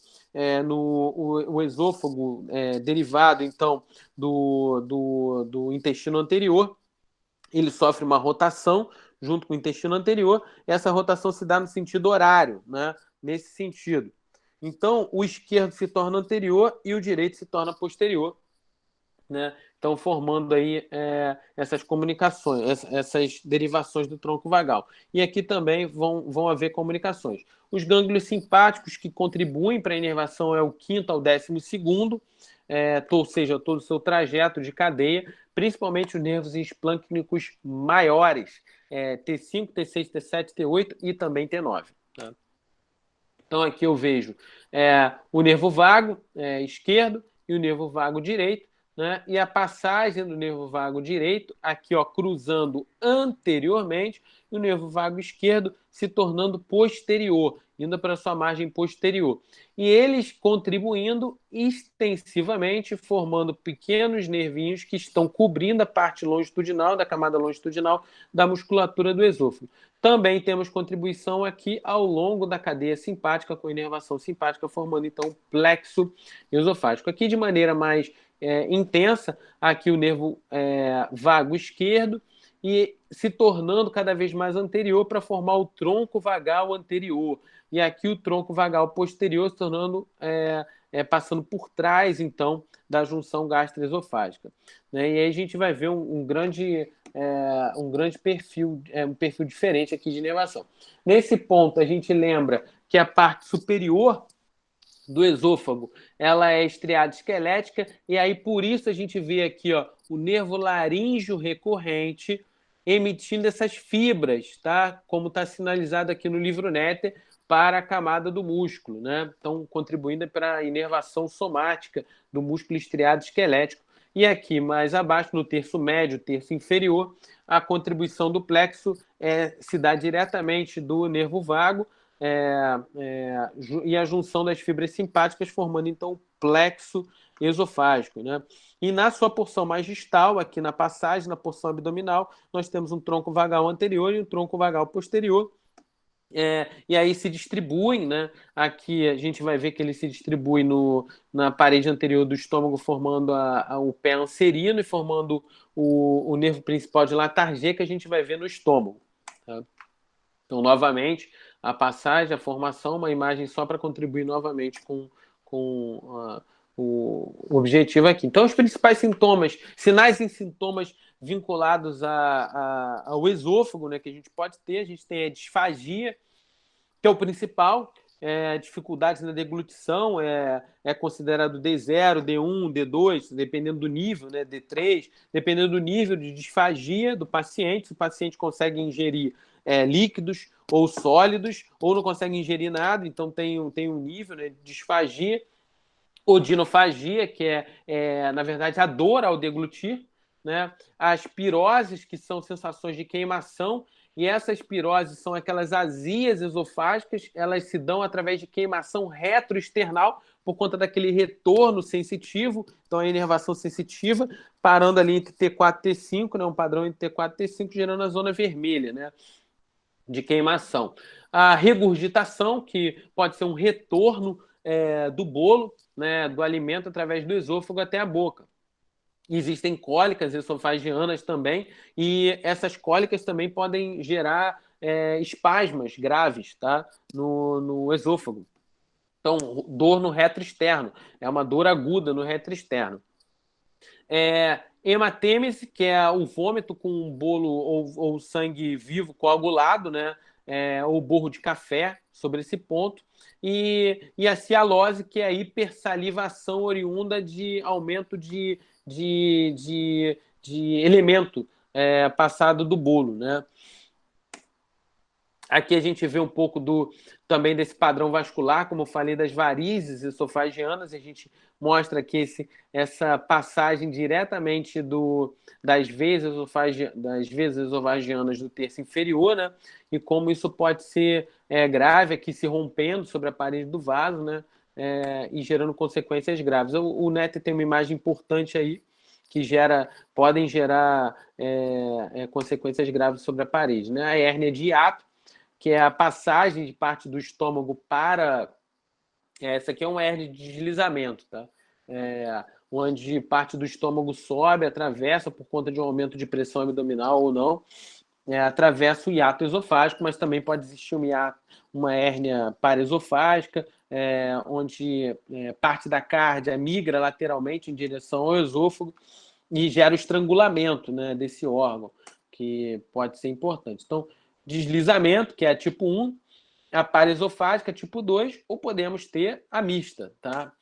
o esôfago derivado então do intestino anterior, ele sofre uma rotação junto com o intestino anterior, essa rotação se dá no sentido horário, né? Nesse sentido. Então, o esquerdo se torna anterior e o direito se torna posterior, né? Então, formando aí essas comunicações, essas derivações do tronco vagal. E aqui também vão haver comunicações. Os gânglios simpáticos que contribuem para a inervação é o 5º ao 12º, ou seja, todo o seu trajeto de cadeia, principalmente os nervos esplâncnicos maiores, T5, T6, T7, T8 e também T9. Tá? Então, aqui eu vejo o nervo vago esquerdo e o nervo vago direito, né? E a passagem do nervo vago direito, aqui cruzando anteriormente, e o nervo vago esquerdo se tornando posterior, indo para a sua margem posterior. E eles contribuindo extensivamente, formando pequenos nervinhos que estão cobrindo a parte longitudinal, da camada longitudinal da musculatura do esôfago. Também temos contribuição aqui ao longo da cadeia simpática, com inervação simpática, formando então o plexo esofágico. Aqui de maneira mais intensa, aqui o nervo vago esquerdo, e se tornando cada vez mais anterior para formar o tronco vagal anterior. E aqui o tronco vagal posterior se tornando, passando por trás, então, da junção gastroesofágica. Né? E aí a gente vai ver um grande um grande perfil, um perfil diferente aqui de inervação. Nesse ponto, a gente lembra que a parte superior do esôfago, ela é estriada esquelética, e aí por isso a gente vê aqui, ó, o nervo laríngeo recorrente emitindo essas fibras, tá? Como está sinalizado aqui no livro Netter, para a camada do músculo, né? Então, contribuindo para a inervação somática do músculo estriado esquelético. E aqui, mais abaixo, no terço médio, terço inferior, a contribuição do plexo se dá diretamente do nervo vago, e a junção das fibras simpáticas, formando então o plexo esofágico, né? E na sua porção mais distal, aqui na passagem, na porção abdominal, nós temos um tronco vagal anterior e um tronco vagal posterior. E aí se distribuem, né? Aqui a gente vai ver que ele se distribui na parede anterior do estômago, formando o pé anserino e formando o nervo principal de Latarjet, que a gente vai ver no estômago. Tá? Então, novamente, a passagem, a formação, uma imagem só para contribuir novamente com o objetivo aqui. Então, os principais sintomas, sinais e sintomas vinculados ao esôfago, né, que a gente tem a disfagia, que é o principal, dificuldades na deglutição, é considerado D0, D1, D2, dependendo do nível, né, D3, dependendo do nível de disfagia do paciente, se o paciente consegue ingerir líquidos ou sólidos, ou não consegue ingerir nada, então tem um nível, né, de disfagia. Odinofagia, que na verdade, a dor ao deglutir, né? As piroses, que são sensações de queimação, e essas piroses são aquelas azias esofágicas, elas se dão através de queimação retroesternal, por conta daquele retorno sensitivo, então a inervação sensitiva, parando ali entre T4 e T5, né? Um padrão entre T4 e T5, gerando a zona vermelha, né? De queimação. A regurgitação, que pode ser um retorno do bolo, né, do alimento através do esôfago até a boca. Existem cólicas esofagianas também, e essas cólicas também podem gerar espasmas graves, tá, no esôfago. Então, dor no reto externo, é uma dor aguda no reto externo. Hematêmese, que é o vômito com um bolo ou sangue vivo coagulado, né? Ou borro de café, sobre esse ponto. E a cialose, que é a hipersalivação oriunda de aumento de elemento passado do bolo, né? Aqui a gente vê um pouco também desse padrão vascular, como eu falei, das varizes esofagianas. A gente mostra aqui essa passagem diretamente das veias esofagianas do terço inferior, né? E como isso pode ser grave, aqui se rompendo sobre a parede do vaso, né? E gerando consequências graves. O Netter tem uma imagem importante aí, que podem gerar consequências graves sobre a parede, né? A hérnia de hiato, que é a passagem de parte do estômago para... Essa aqui é uma hérnia de deslizamento, tá? Onde parte do estômago sobe, atravessa por conta de um aumento de pressão abdominal ou não, atravessa o hiato esofágico, mas também pode existir uma hérnia paraesofágica, onde parte da cárdia migra lateralmente em direção ao esôfago e gera o estrangulamento, né, desse órgão, que pode ser importante. Então, deslizamento, que é a tipo 1, a paraesofágica, tipo 2, ou podemos ter a mista, tá?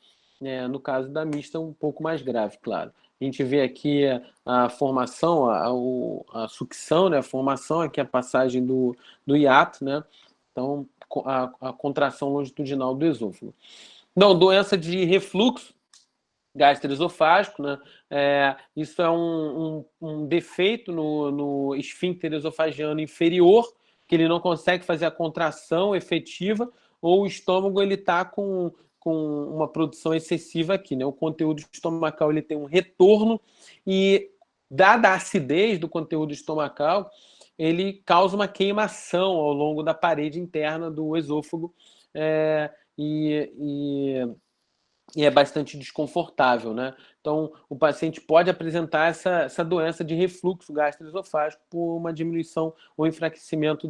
No caso da mista, um pouco mais grave, claro. A gente vê aqui a formação, a sucção, né? A formação, aqui a passagem do hiato, né? Então, a contração longitudinal do esôfago. Não, doença de refluxo gastroesofágico, né? Isso é um defeito no esfíncter esofagiano inferior, que ele não consegue fazer a contração efetiva, ou o estômago ele está com uma produção excessiva aqui, né? O conteúdo estomacal ele tem um retorno, e dada a acidez do conteúdo estomacal, ele causa uma queimação ao longo da parede interna do esôfago, e é bastante desconfortável, né? Então, o paciente pode apresentar essa doença de refluxo gastroesofágico por uma diminuição ou enfraquecimento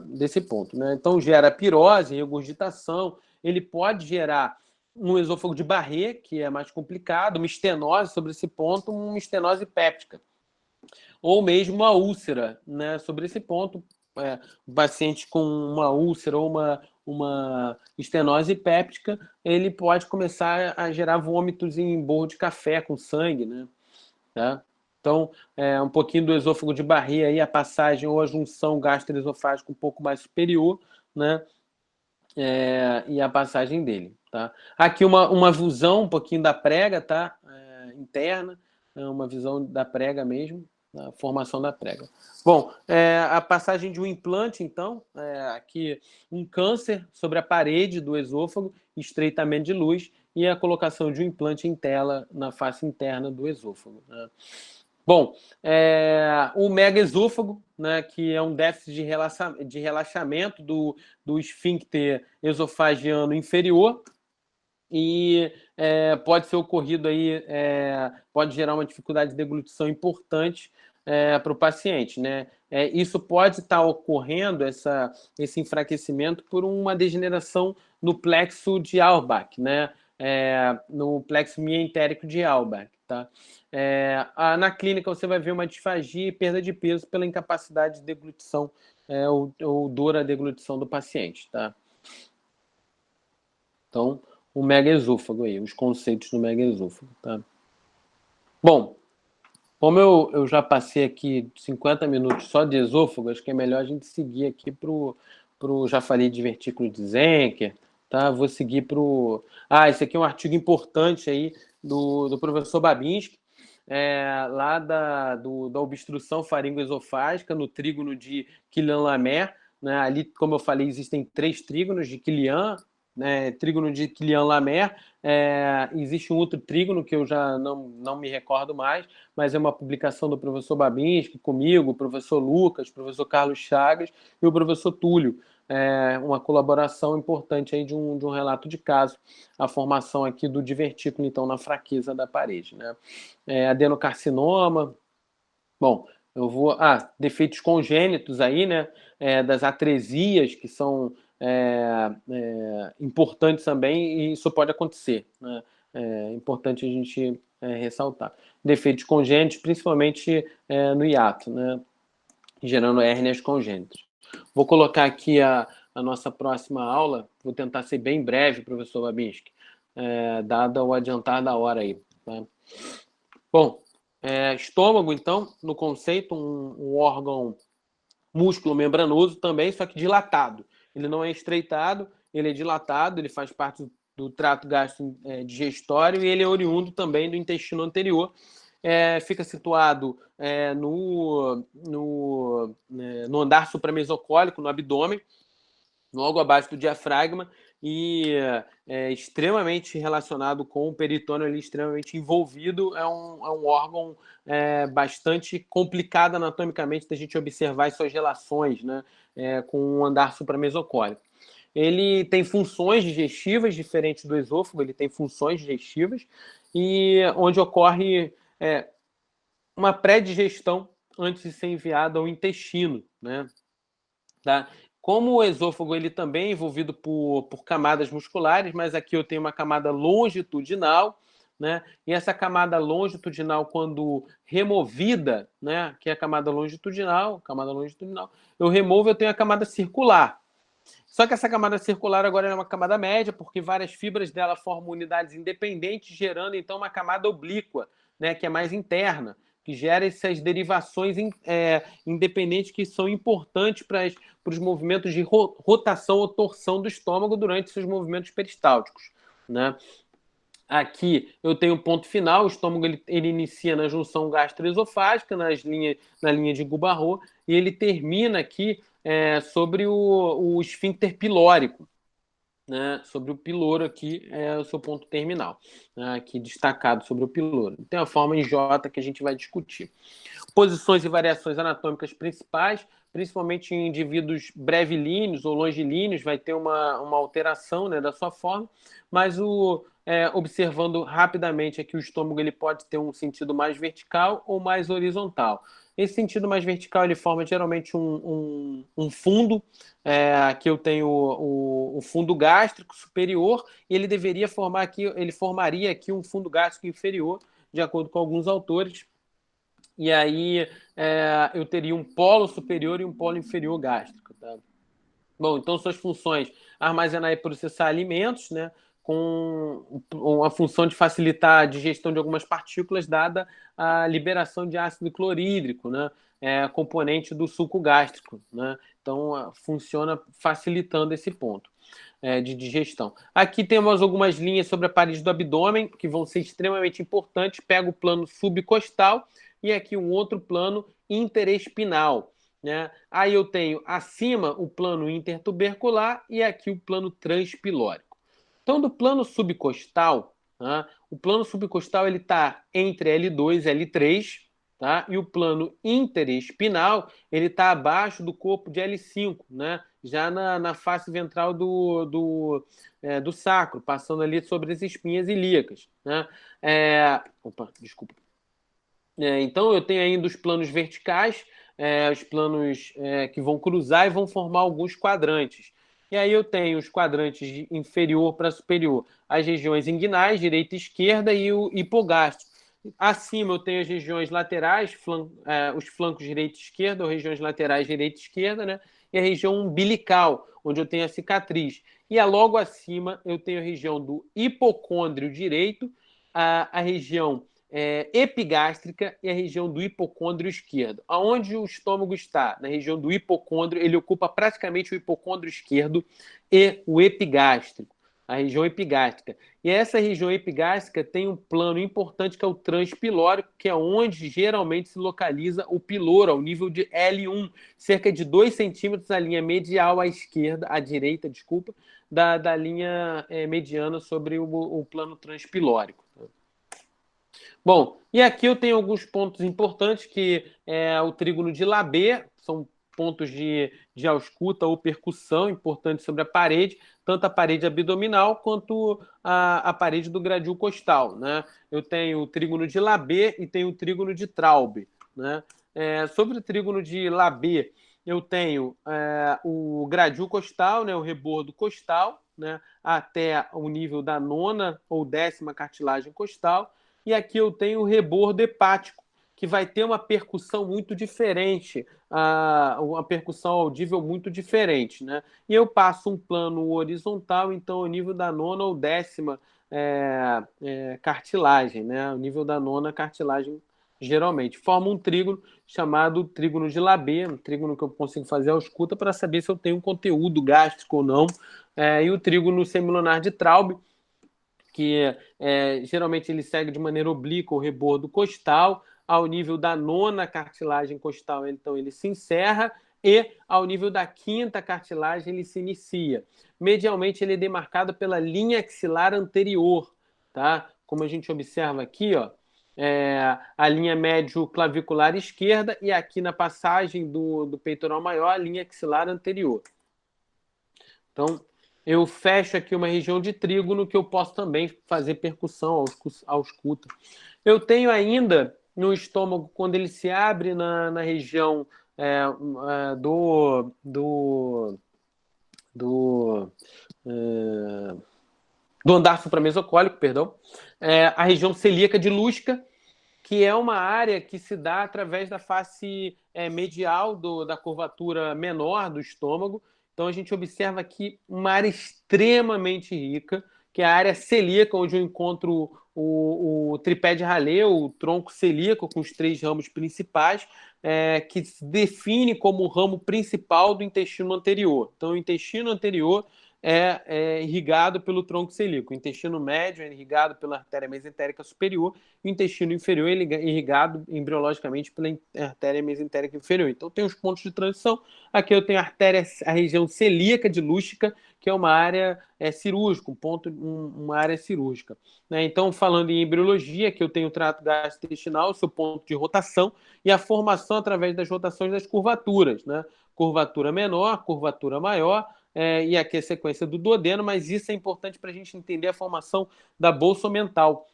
desse ponto, né? Então, gera pirose, regurgitação, ele pode gerar um esôfago de Barré, que é mais complicado, uma estenose sobre esse ponto, uma estenose péptica. ou mesmo uma úlcera, né? Sobre esse ponto, o paciente com uma úlcera ou uma estenose péptica, ele pode começar a gerar vômitos em borro de café com sangue, né? Tá? Então, um pouquinho do esôfago de Barré, aí a passagem ou a junção gastroesofágica um pouco mais superior, né? E a passagem dele, tá? Aqui uma visão um pouquinho da prega, tá? Interna, uma visão da prega mesmo, a formação da prega. Bom, a passagem de um implante, então, aqui um câncer sobre a parede do esôfago, estreitamento de luz e a colocação de um implante em tela na face interna do esôfago, né? Bom, o megaesôfago, né, que é um déficit de relaxamento do esfíncter esofagiano inferior e pode ser ocorrido aí, pode gerar uma dificuldade de deglutição importante para o paciente, né? Isso pode estar ocorrendo, esse enfraquecimento, por uma degeneração no plexo de Auerbach, né? No plexo mientérico de Auerbach, tá? Na clínica você vai ver uma disfagia e perda de peso pela incapacidade de deglutição ou dor à deglutição do paciente, tá? Então, o megaesôfago aí, os conceitos do megaesôfago, tá? Bom, como eu já passei aqui 50 minutos só de esôfago, acho que é melhor a gente seguir aqui já falei de divertículo de Zenker, tá? Vou seguir esse aqui é um artigo importante aí do professor Babinski, lá da obstrução faringoesofágica no trígono de Killian-Lamère, né? Ali, como eu falei, existem 3 trígonos de Killian, né? Trígono de Killian-Lamère, existe um outro trígono que eu já não me recordo mais, mas é uma publicação do professor Babinski, comigo, o professor Lucas, o professor Carlos Chagas e o professor Túlio. Uma colaboração importante aí de um relato de caso, a formação aqui do divertículo, então, na fraqueza da parede, né? Adenocarcinoma. Bom, eu vou... defeitos congênitos aí, né? Das atresias, que são importantes também, e isso pode acontecer, né? É importante a gente ressaltar. Defeitos congênitos, principalmente no hiato, né? Gerando hérnias congênitas. Vou colocar aqui a nossa próxima aula, vou tentar ser bem breve, professor Babinski, dado o adiantar da hora aí, tá? Bom, estômago, então, no conceito, um órgão músculo membranoso também, só que dilatado. Ele não é estreitado, ele é dilatado, ele faz parte do trato gastrodigestório e ele é oriundo também do intestino anterior. Fica situado no andar supramesocólico, no abdômen, logo abaixo do diafragma, e é extremamente relacionado com o peritônio ali, extremamente envolvido. É um órgão bastante complicado anatomicamente da gente observar as suas relações, né, com o andar supramesocólico. Ele tem funções digestivas diferentes do esôfago, ele tem funções digestivas, e onde ocorre uma pré-digestão antes de ser enviado ao intestino, né? Tá? Como o esôfago ele também é envolvido por camadas musculares, mas aqui eu tenho uma camada longitudinal, né? E essa camada longitudinal, quando removida, né? Que é a camada longitudinal, eu removo, eu tenho a camada circular. Só que essa camada circular agora é uma camada média, porque várias fibras dela formam unidades independentes, gerando então uma camada oblíqua, né? Que é mais interna, que gera essas derivações independentes que são importantes para os movimentos de rotação ou torção do estômago durante seus movimentos peristálticos, né? Aqui eu tenho o ponto final, o estômago ele inicia na junção gastroesofágica, na linha de Gubarrot, e ele termina aqui sobre o esfíncter pilórico, né? Sobre o piloro aqui é o seu ponto terminal, né? Aqui destacado sobre o piloro. Tem a forma em J que a gente vai discutir. Posições e variações anatômicas principais, principalmente em indivíduos brevilíneos ou longilíneos, vai ter uma alteração, né, da sua forma, mas observando rapidamente aqui o estômago, ele pode ter um sentido mais vertical ou mais horizontal. Esse sentido mais vertical, ele forma geralmente um fundo, aqui eu tenho o fundo gástrico superior, e ele formaria aqui um fundo gástrico inferior, de acordo com alguns autores, E aí eu teria um polo superior e um polo inferior gástrico, tá? Bom, então suas funções: armazenar e processar alimentos, né? Com a função de facilitar a digestão de algumas partículas, dada a liberação de ácido clorídrico, né? Componente do suco gástrico, né? Então funciona facilitando esse ponto de digestão. Aqui temos algumas linhas sobre a parede do abdômen que vão ser extremamente importantes. Pega o plano subcostal e aqui um outro plano interespinal, né? Aí eu tenho acima o plano intertubercular e aqui o plano transpilórico. Então, do plano subcostal, né, o plano subcostal ele está entre L2 e L3, tá? E o plano interespinal ele está abaixo do corpo de L5, né? Já na face ventral do sacro, passando ali sobre as espinhas ilíacas, né? Opa, desculpa. Então, eu tenho ainda os planos verticais, os planos que vão cruzar e vão formar alguns quadrantes. E aí eu tenho os quadrantes de inferior para superior, as regiões inguinais, direita e esquerda, e o hipogástrico. Acima eu tenho as regiões laterais, os flancos direita e esquerda, ou regiões laterais direita e esquerda, né? E a região umbilical, onde eu tenho a cicatriz. E logo acima eu tenho a região do hipocôndrio direito, a região epigástrica e a região do hipocôndrio esquerdo. Aonde o estômago está? Na região do hipocôndrio, ele ocupa praticamente o hipocôndrio esquerdo e o epigástrico, a região epigástrica. E essa região epigástrica tem um plano importante que é o transpilórico, que é onde geralmente se localiza o piloro, ao nível de L1, cerca de 2 centímetros a linha medial à esquerda, à direita, desculpa, da linha mediana sobre o plano transpilórico. Bom, e aqui eu tenho alguns pontos importantes, que é o trígono de Labé, são pontos de ausculta ou percussão importantes sobre a parede, tanto a parede abdominal quanto a parede do gradil costal, né? Eu tenho o trígono de Labé e tenho o trígono de Traube, né? Sobre o trígono de Labé, eu tenho o gradil costal, né, o rebordo costal, né, até o nível da 9ª ou 10ª cartilagem costal, e aqui eu tenho o rebordo hepático, que vai ter uma percussão muito diferente, uma percussão audível muito diferente, né? E eu passo um plano horizontal, então, ao nível da 9ª ou 10ª cartilagem, né? O nível da 9ª cartilagem, geralmente. Forma um trígono chamado trígono de Labé, um trígono que eu consigo fazer a ausculta para saber se eu tenho um conteúdo gástrico ou não. E o trígono semilunar de Traube, que geralmente ele segue de maneira oblíqua o rebordo costal, ao nível da 9ª cartilagem costal, então ele se encerra, e ao nível da 5ª cartilagem ele se inicia. Medialmente ele é demarcado pela linha axilar anterior, tá? Como a gente observa aqui, ó, a linha médio-clavicular esquerda, e aqui na passagem do peitoral maior, a linha axilar anterior. Então, eu fecho aqui uma região de trígono que eu posso também fazer percussão, ausculta. Eu tenho ainda no estômago, quando ele se abre na região do andar supramesocólico, perdão, a região celíaca de Lusca, que é uma área que se dá através da face medial da curvatura menor do estômago. Então a gente observa aqui uma área extremamente rica, que é a área celíaca, onde eu encontro o tripé de Rayleigh, o tronco celíaco com os 3 ramos principais, que se define como o ramo principal do intestino anterior. Então o intestino anterior é irrigado pelo tronco celíaco, o intestino médio é irrigado pela artéria mesentérica superior, e o intestino inferior é irrigado embriologicamente pela artéria mesentérica inferior. Então tem os pontos de transição. Aqui eu tenho a região celíaca de Lusca, que é uma área cirúrgica, uma área cirúrgica, né? Então, falando em embriologia, que eu tenho o trato gastrointestinal, o seu ponto de rotação, e a formação através das rotações das curvaturas, né? Curvatura menor, curvatura maior, e aqui a sequência do duodeno, mas isso é importante para a gente entender a formação da bolsa mental.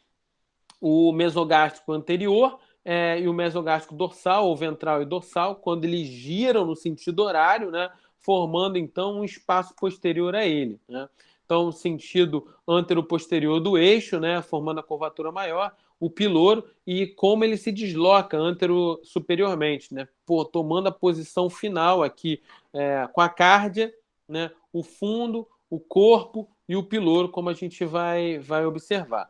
O mesogástrico anterior e o mesogástrico dorsal, ou ventral e dorsal, quando eles giram no sentido horário, né, formando então um espaço posterior a ele, né? então sentido antero-posterior do eixo, né, formando a curvatura maior, o piloro, e como ele se desloca antero-superiormente, né, tomando a posição final aqui, com a cárdia, né, o fundo, o corpo e o piloro, como a gente vai observar.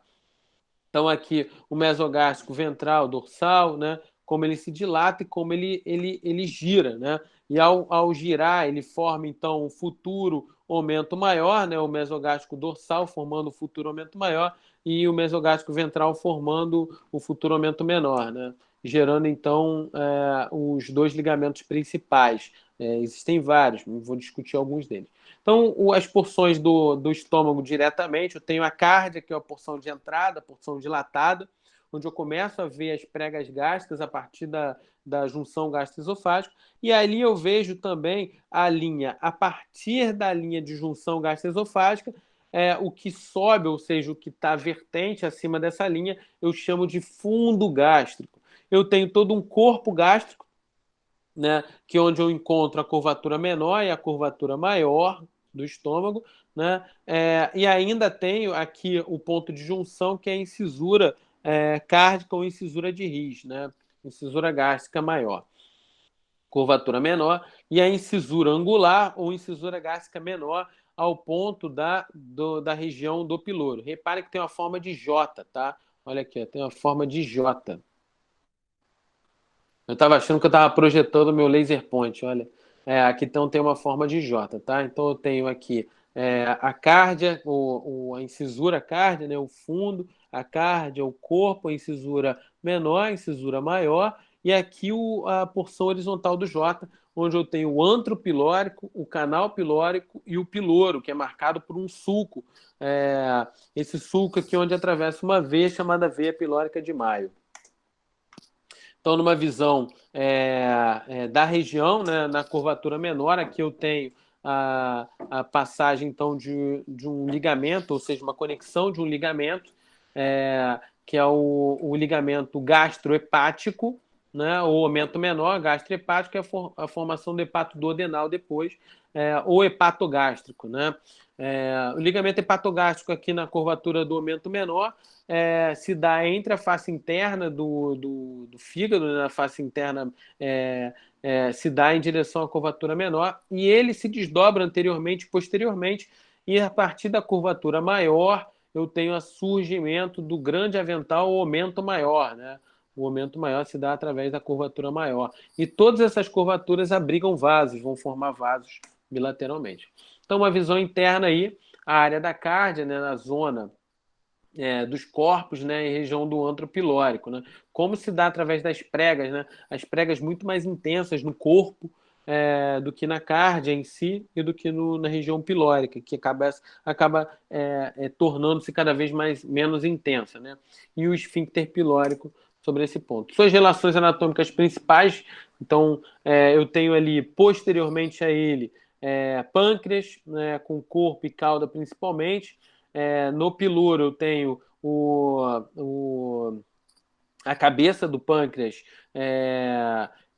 Então, aqui o mesogástrico ventral, dorsal, né? Como ele se dilata e como ele gira, né? E ao girar, ele forma, então, um futuro aumento maior, né? O mesogástrico dorsal formando o futuro aumento maior e o mesogástrico ventral formando o futuro aumento menor, né? Gerando, então, os dois ligamentos principais. Existem vários, vou discutir alguns deles. Então, as porções do estômago diretamente, eu tenho a cárdia, que é a porção de entrada, a porção dilatada, onde eu começo a ver as pregas gástricas a partir da junção gastroesofágica, e ali eu vejo também a linha, a partir da linha de junção gastroesofágica, o que sobe, ou seja, o que está vertente acima dessa linha, eu chamo de fundo gástrico. Eu tenho todo um corpo gástrico, né, que é onde eu encontro a curvatura menor e a curvatura maior do estômago, né, e ainda tenho aqui o ponto de junção, que é a incisura cárdica ou incisura de His, né, incisura gástrica maior, curvatura menor, e a incisura angular ou incisura gástrica menor ao ponto da região do piloro. Repare que tem uma forma de J, tá? Olha aqui, tem uma forma de J. Eu estava achando que eu estava projetando o meu laser point, olha. Aqui então tem uma forma de J, tá? Então eu tenho aqui a cárdia, a incisura cárdia, né? O fundo, a cárdia, o corpo, a incisura menor, a incisura maior, e aqui a porção horizontal do J, onde eu tenho o antro pilórico, o canal pilórico e o piloro, que é marcado por um sulco. Esse sulco aqui onde atravessa uma veia chamada veia pilórica de Maio. Então, numa visão da região, né, na curvatura menor, aqui eu tenho a passagem então de um ligamento, ou seja, uma conexão de um ligamento, que é o ligamento gastrohepático, né, o aumento menor, gastrohepático, é a formação do hepato duodenal depois, ou hepatogástrico, né? O ligamento hepatogástrico aqui na curvatura do aumento menor se dá entre a face interna do fígado, né? A face interna se dá em direção à curvatura menor, e ele se desdobra anteriormente e posteriormente, e a partir da curvatura maior eu tenho o surgimento do grande avental, o aumento maior, né? O aumento maior se dá através da curvatura maior. E todas essas curvaturas abrigam vasos, vão formar vasos bilateralmente. Então, uma visão interna aí, a área da cárdia, né, na zona dos corpos, né, em região do antro pilórico, né? Como se dá através das pregas, né? As pregas muito mais intensas no corpo do que na cárdia em si e do que na região pilórica, que acaba tornando-se cada vez menos intensa, né? E o esfíncter pilórico sobre esse ponto. Suas relações anatômicas principais, então eu tenho ali posteriormente a ele pâncreas, né, com corpo e cauda principalmente. No piloro eu tenho a cabeça do pâncreas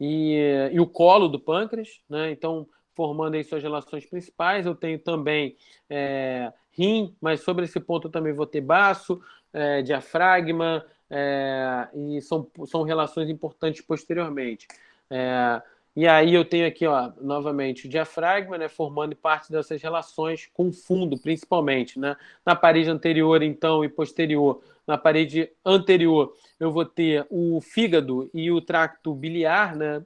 e o colo do pâncreas, né? Então, formando aí suas relações principais. Eu tenho também rim, mas sobre esse ponto eu também vou ter baço, diafragma, e são relações importantes posteriormente. E aí eu tenho aqui, ó, novamente, o diafragma, né, formando parte dessas relações com o fundo, principalmente, né? Na parede anterior, então, e posterior. Na parede anterior, eu vou ter o fígado e o tracto biliar, né,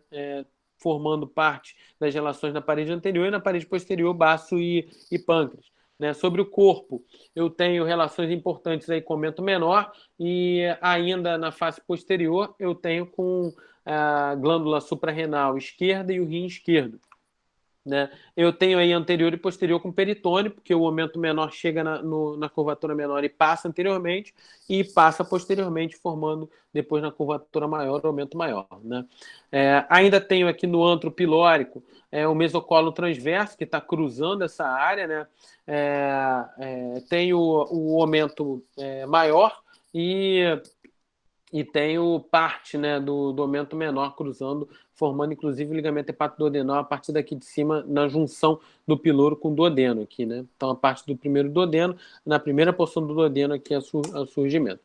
formando parte das relações na parede anterior, e na parede posterior, baço e pâncreas. Né? Sobre o corpo, eu tenho relações importantes aí com o aumento menor, e ainda na face posterior, eu tenho com a glândula suprarrenal esquerda e o rim esquerdo. Né? Eu tenho aí anterior e posterior com peritônio, porque o aumento menor chega na curvatura menor e passa anteriormente, e passa posteriormente, formando depois na curvatura maior o aumento maior. Né? Ainda tenho aqui no antro pilórico o mesocolo transverso, que está cruzando essa área. Né? Tenho o aumento maior, e e tenho parte, né, do aumento menor cruzando, formando inclusive o ligamento hepatoduodenal a partir daqui de cima, na junção do piloro com o duodeno aqui, né? Então, a parte do primeiro duodeno, na primeira porção do duodeno aqui é o surgimento.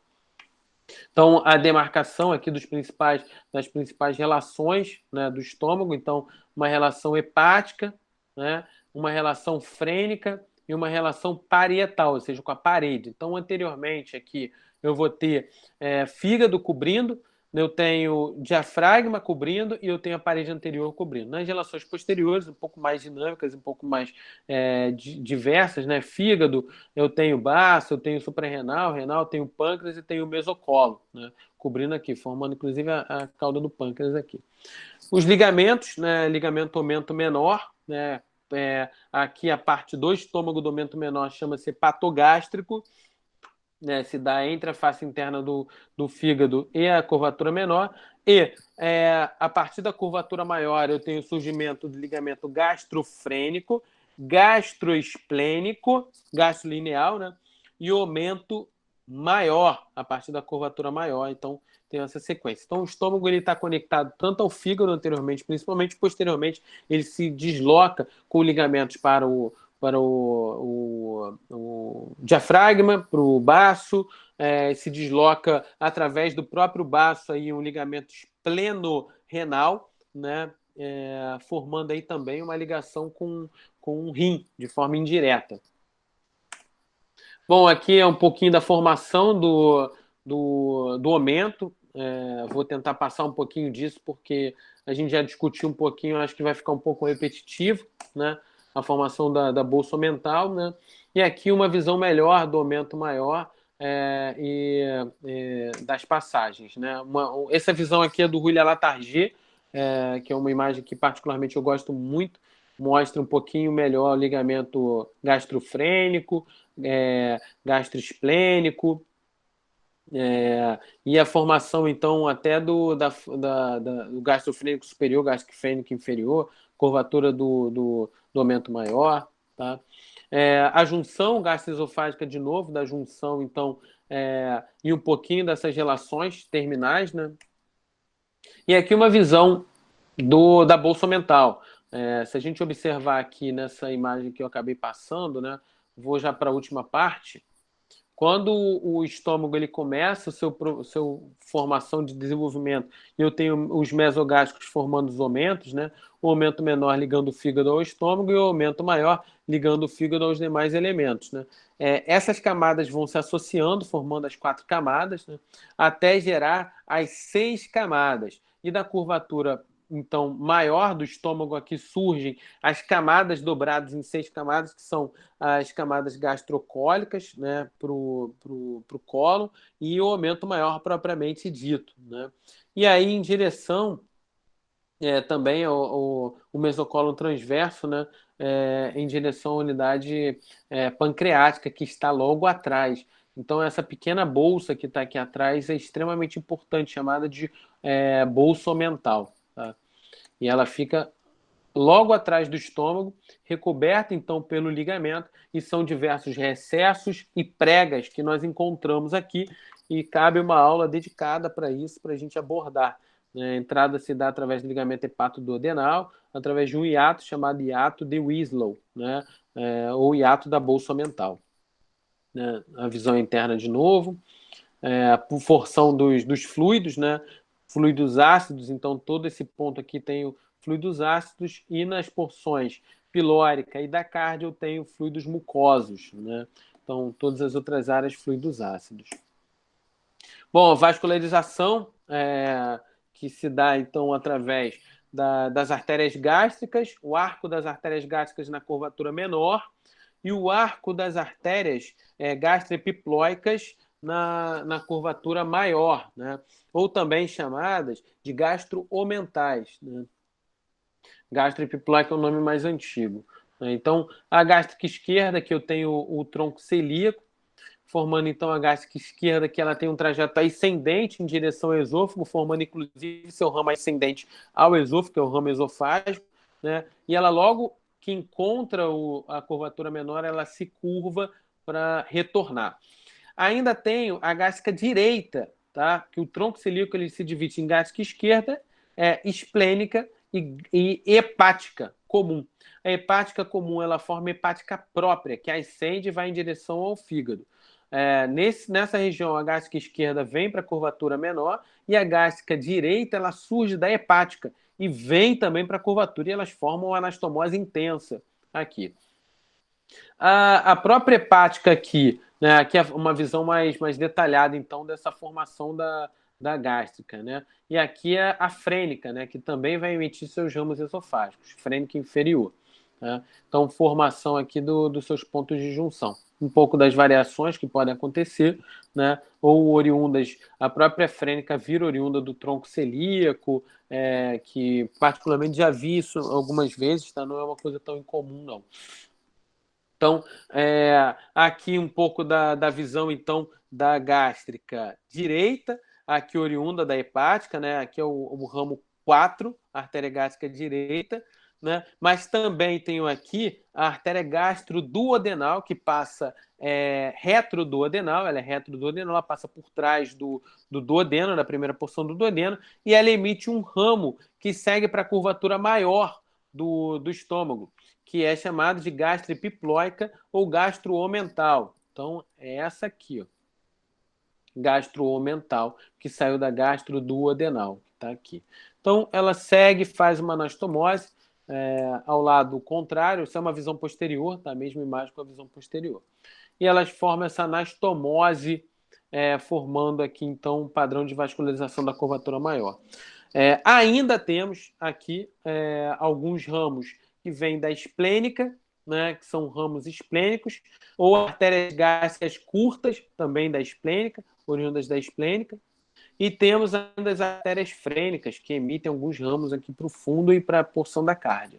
Então, a demarcação aqui das principais relações, né, do estômago, então, uma relação hepática, né, uma relação frênica e uma relação parietal, ou seja, com a parede. Então, anteriormente aqui, eu vou ter fígado cobrindo, eu tenho diafragma cobrindo e eu tenho a parede anterior cobrindo. Nas relações posteriores, um pouco mais dinâmicas, um pouco mais diversas, né? Fígado, eu tenho baço, eu tenho suprarrenal, renal, tenho pâncreas e tenho mesocolo, né? Cobrindo aqui, formando inclusive a cauda do pâncreas aqui. Os ligamentos, né? Ligamento aumento menor, né? Aqui a parte do estômago do aumento menor chama-se hepatogástrico, né, se dá entre a face interna do fígado e a curvatura menor. E a partir da curvatura maior, eu tenho o surgimento do ligamento gastrofrênico, gastroesplênico, gastrolineal, né, e o aumento maior a partir da curvatura maior. Então, tem essa sequência. Então, o estômago está conectado tanto ao fígado anteriormente, principalmente posteriormente, ele se desloca com ligamentos para o diafragma, para o baço, se desloca através do próprio baço aí um ligamento espleno-renal, né, formando aí também uma ligação com o rim, de forma indireta. Bom, aqui é um pouquinho da formação do aumento. Vou tentar passar um pouquinho disso, porque a gente já discutiu um pouquinho, acho que vai ficar um pouco repetitivo, né? A formação da bolsa mental, né? E aqui uma visão melhor do aumento maior e das passagens, né? Essa visão aqui é do Rui Latarjet, que é uma imagem que particularmente eu gosto muito, mostra um pouquinho melhor o ligamento gastrofrênico, gastroesplênico, e a formação, então, até do gastrofrênico superior, gastrofrênico inferior, curvatura do aumento maior, tá? A junção gastroesofágica, de novo, da junção, então, e um pouquinho dessas relações terminais, né? E aqui uma visão da bolsa mental. Se a gente observar aqui nessa imagem que eu acabei passando, né? Vou já para a última parte. Quando o estômago ele começa a seu formação de desenvolvimento, e eu tenho os mesogástricos formando os aumentos, né? O aumento menor ligando o fígado ao estômago e o aumento maior ligando o fígado aos demais elementos, né? Essas camadas vão se associando, formando as 4 camadas, né? Até gerar as 6 camadas. E da curvatura então maior do estômago aqui surgem as camadas dobradas em 6 camadas, que são as camadas gastrocólicas, né, para o cólon, e o aumento maior propriamente dito, né? E aí em direção também o mesocólon transverso, né, em direção à unidade pancreática, que está logo atrás. Então, essa pequena bolsa que está aqui atrás é extremamente importante, chamada de bolsa mental. Tá? E ela fica logo atrás do estômago, recoberta então pelo ligamento, e são diversos recessos e pregas que nós encontramos aqui, e cabe uma aula dedicada para isso, para a gente abordar. A entrada se dá através do ligamento hepatoduodenal, através de um hiato chamado hiato de Wieslow, né? Ou hiato da bolsa mental. Né? A visão interna de novo, a porção dos fluidos, né? Fluidos ácidos, então todo esse ponto aqui tem fluidos ácidos, e nas porções pilórica e da cardia eu tenho fluidos mucosos, né? Então todas as outras áreas fluidos ácidos. Bom, a vascularização que se dá então através das artérias gástricas, o arco das artérias gástricas na curvatura menor e o arco das artérias gastroepiploicas na curvatura maior, né? Ou também chamadas de gastroomentais, né? Gastroepiploica é o nome mais antigo. Então, a gástrica esquerda, que eu tenho o tronco celíaco, formando então a gástrica esquerda, que ela tem um trajeto ascendente em direção ao esôfago, formando inclusive seu ramo ascendente ao esôfago, que é o ramo esofágico, né? E ela logo que encontra a curvatura menor, ela se curva para retornar. Ainda tenho a gástrica direita, tá? Que o tronco celíaco ele se divide em gástrica esquerda, esplênica e hepática comum. A hepática comum ela forma hepática própria, que ascende e vai em direção ao fígado. Nessa região, a gástrica esquerda vem para a curvatura menor e a gástrica direita ela surge da hepática e vem também para a curvatura e elas formam uma anastomose intensa aqui. A própria hepática aqui, né, aqui é uma visão mais detalhada, então, dessa formação da gástrica, né? E aqui é a frênica, né, que também vai emitir seus ramos esofágicos, frênica inferior. Né? Então, formação aqui dos seus pontos de junção. Um pouco das variações que podem acontecer, né? Ou oriundas, a própria frênica vira oriunda do tronco celíaco, que particularmente já vi isso algumas vezes, tá? Não é uma coisa tão incomum, não. Então, aqui um pouco da visão, então, da gástrica direita, aqui oriunda da hepática, né? Aqui é o ramo 4, a artéria gástrica direita, né? Mas também tenho aqui a artéria gastroduodenal, que passa retroduodenal, ela é retroduodenal, ela passa por trás do duodeno, da primeira porção do duodeno, e ela emite um ramo que segue para a curvatura maior do estômago, que é chamado de gastroepiploica ou gastroomental. Então, é essa aqui, ó, gastroomental, que saiu da gastroduodenal, que está aqui. Então, ela segue, faz uma anastomose ao lado contrário, isso é uma visão posterior, tá? A mesma imagem com a visão posterior. E elas formam essa anastomose, formando aqui, então, um padrão de vascularização da curvatura maior. Ainda temos aqui alguns ramos que vêm da esplênica, né, que são ramos esplênicos, ou artérias gástricas curtas, também da esplênica, oriundas da esplênica, e temos ainda as artérias frênicas, que emitem alguns ramos aqui para o fundo e para a porção da cárdia.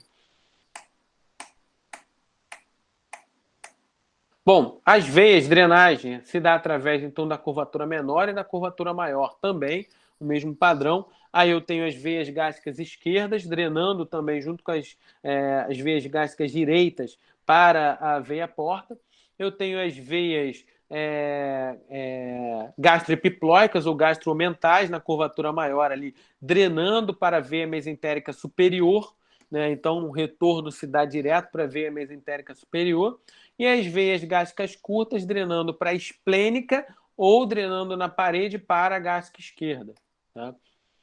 Bom, as veias de drenagem se dá através, então, da curvatura menor e da curvatura maior também, o mesmo padrão. Aí eu tenho as veias gástricas esquerdas, drenando também junto com as veias gástricas direitas para a veia porta. Eu tenho as veias gastroepiploicas ou gastroomentais na curvatura maior ali, drenando para a veia mesentérica superior, né? Então o retorno se dá direto para a veia mesentérica superior. E as veias gástricas curtas drenando para a esplênica ou drenando na parede para a gástrica esquerda. Tá?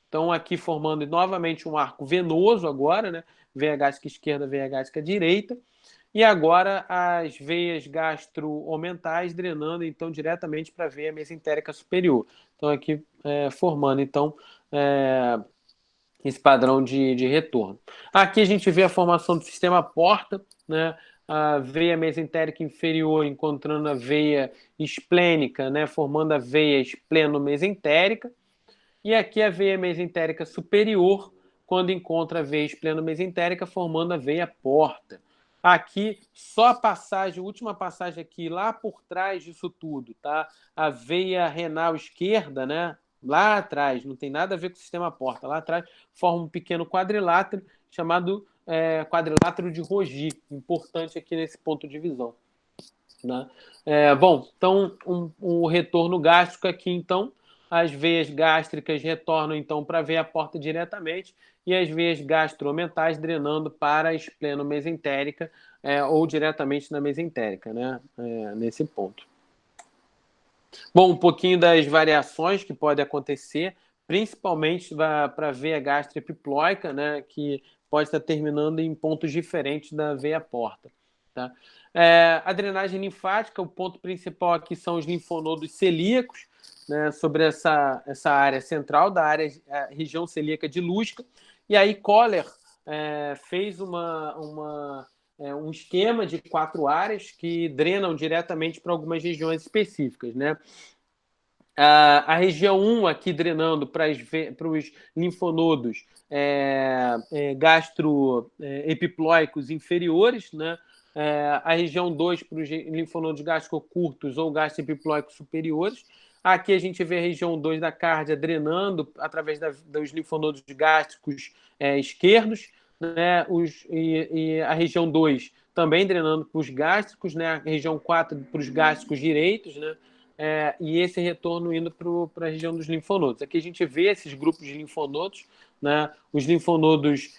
Então, aqui formando novamente um arco venoso agora, né? Veia gástrica esquerda, veia gástrica direita. E agora as veias gastroomentais drenando, então, diretamente para a veia mesentérica superior. Então, aqui formando, então, esse padrão de retorno. Aqui a gente vê a formação do sistema porta, né? A veia mesentérica inferior encontrando a veia esplênica, né? Formando a veia espleno-mesentérica. E aqui a veia mesentérica superior, quando encontra a veia espleno-mesentérica, formando a veia porta. Aqui, só a passagem, a última passagem aqui, lá por trás disso tudo, tá? A veia renal esquerda, né? Lá atrás, não tem nada a ver com o sistema porta. Lá atrás, forma um pequeno quadrilátero chamado quadrilátero de Rogi, importante aqui nesse ponto de visão. Né? Bom, então, o retorno gástrico aqui, então, as veias gástricas retornam, então, para a veia porta diretamente e as veias gastroomentais drenando para a espleno-mesentérica ou diretamente na mesentérica, né? Nesse ponto. Bom, um pouquinho das variações que podem acontecer, principalmente para a veia gastroepiploica, né? Que pode estar terminando em pontos diferentes da veia porta. Tá? A drenagem linfática, o ponto principal aqui são os linfonodos celíacos, né, sobre essa área central da região celíaca de Lusca. E aí Koller fez um esquema de 4 áreas que drenam diretamente para algumas regiões específicas, né? A região 1 aqui drenando para os linfonodos gastroepiploicos inferiores, né? A região 2 para os linfonodos gastrocurtos ou gastroepiploicos superiores. Aqui a gente vê a região 2 da cárdia drenando através dos linfonodos gástricos esquerdos, né? E a região 2 também drenando para os gástricos, né? A região 4 para os gástricos direitos, né? e esse retorno indo para a região dos linfonodos. Aqui a gente vê esses grupos de linfonodos, né, os linfonodos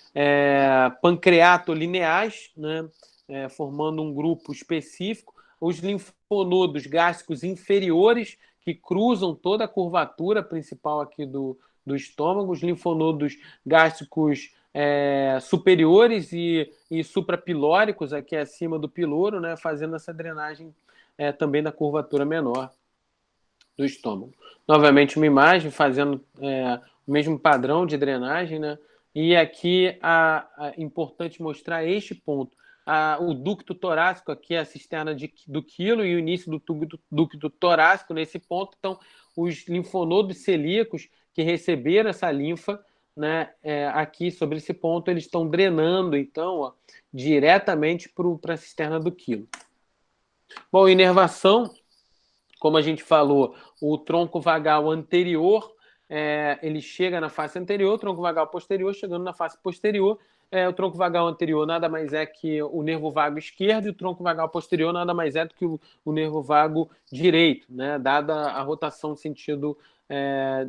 pancreatolineais, né, formando um grupo específico, os linfonodos gástricos inferiores, que cruzam toda a curvatura principal aqui do estômago, os linfonodos gástricos superiores e suprapilóricos, aqui acima do piloro, né, fazendo essa drenagem também da curvatura menor do estômago. Novamente, uma imagem fazendo o mesmo padrão de drenagem, né? E aqui é importante mostrar este ponto. O ducto torácico, aqui é a cisterna do quilo e o início do ducto torácico nesse ponto. Então, os linfonodos celíacos que receberam essa linfa, né, aqui sobre esse ponto, eles estão drenando, então, diretamente para a cisterna do quilo. Bom, inervação, como a gente falou, o tronco vagal anterior, ele chega na face anterior, o tronco vagal posterior chegando na face posterior. O tronco vagal anterior nada mais é que o nervo vago esquerdo e o tronco vagal posterior nada mais é do que o nervo vago direito, né, dada a rotação no sentido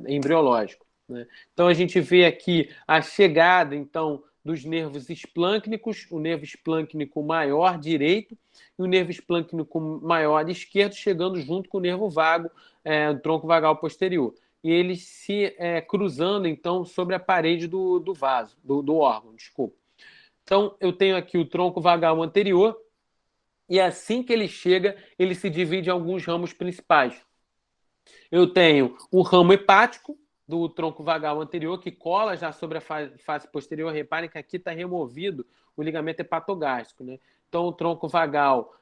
embriológico, né? Então, a gente vê aqui a chegada, então, dos nervos esplâncnicos, o nervo esplâncnico maior direito e o nervo esplâncnico maior esquerdo chegando junto com o nervo vago, do tronco vagal posterior. E eles se cruzando, então, sobre a parede do vaso, do órgão, desculpa. Então, eu tenho aqui o tronco vagal anterior e assim que ele chega, ele se divide em alguns ramos principais. Eu tenho o ramo hepático do tronco vagal anterior, que cola já sobre a face posterior. Reparem que aqui está removido o ligamento hepatogástrico, né? Então, o tronco vagal,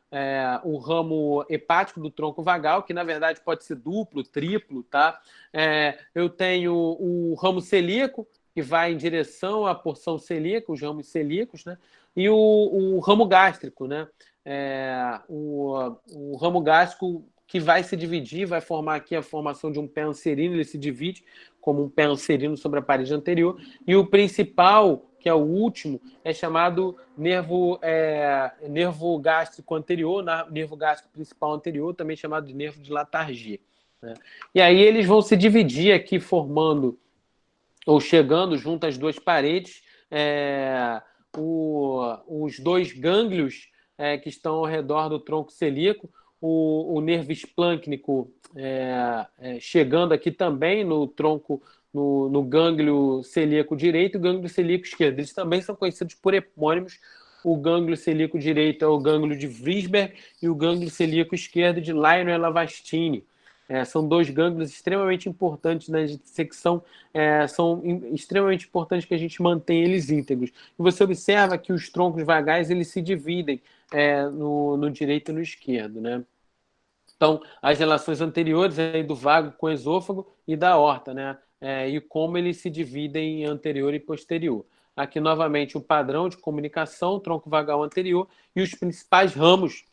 o ramo hepático do tronco vagal, que na verdade pode ser duplo, triplo, tá? Eu tenho o ramo celíaco, que vai em direção à porção celíaca, os ramos celíacos, né? E o ramo gástrico, né? O ramo gástrico que vai se dividir, vai formar aqui a formação de um pé anserino, ele se divide como um pé anserino sobre a parede anterior, e o principal, que é o último, é chamado nervo gástrico anterior, nervo gástrico principal anterior, também chamado de nervo de Latarjet, né? E aí eles vão se dividir aqui, formando, ou chegando junto às duas paredes, os dois gânglios que estão ao redor do tronco celíaco, o nervo esplâncnico chegando aqui também no tronco, no gânglio celíaco direito e o gânglio celíaco esquerdo. Eles também são conhecidos por epônimos. O gânglio celíaco direito é o gânglio de Vrisberg e o gânglio celíaco esquerdo de Lionel-Lavastine. São dois gânglios extremamente importantes na dissecção, são extremamente importantes que a gente mantenha eles íntegros. E você observa que os troncos vagais eles se dividem no direito e no esquerdo, né? Então, as relações anteriores aí do vago com o esôfago e da aorta, né? E como eles se dividem em anterior e posterior. Aqui, novamente, o padrão de comunicação, tronco vagal anterior e os principais ramos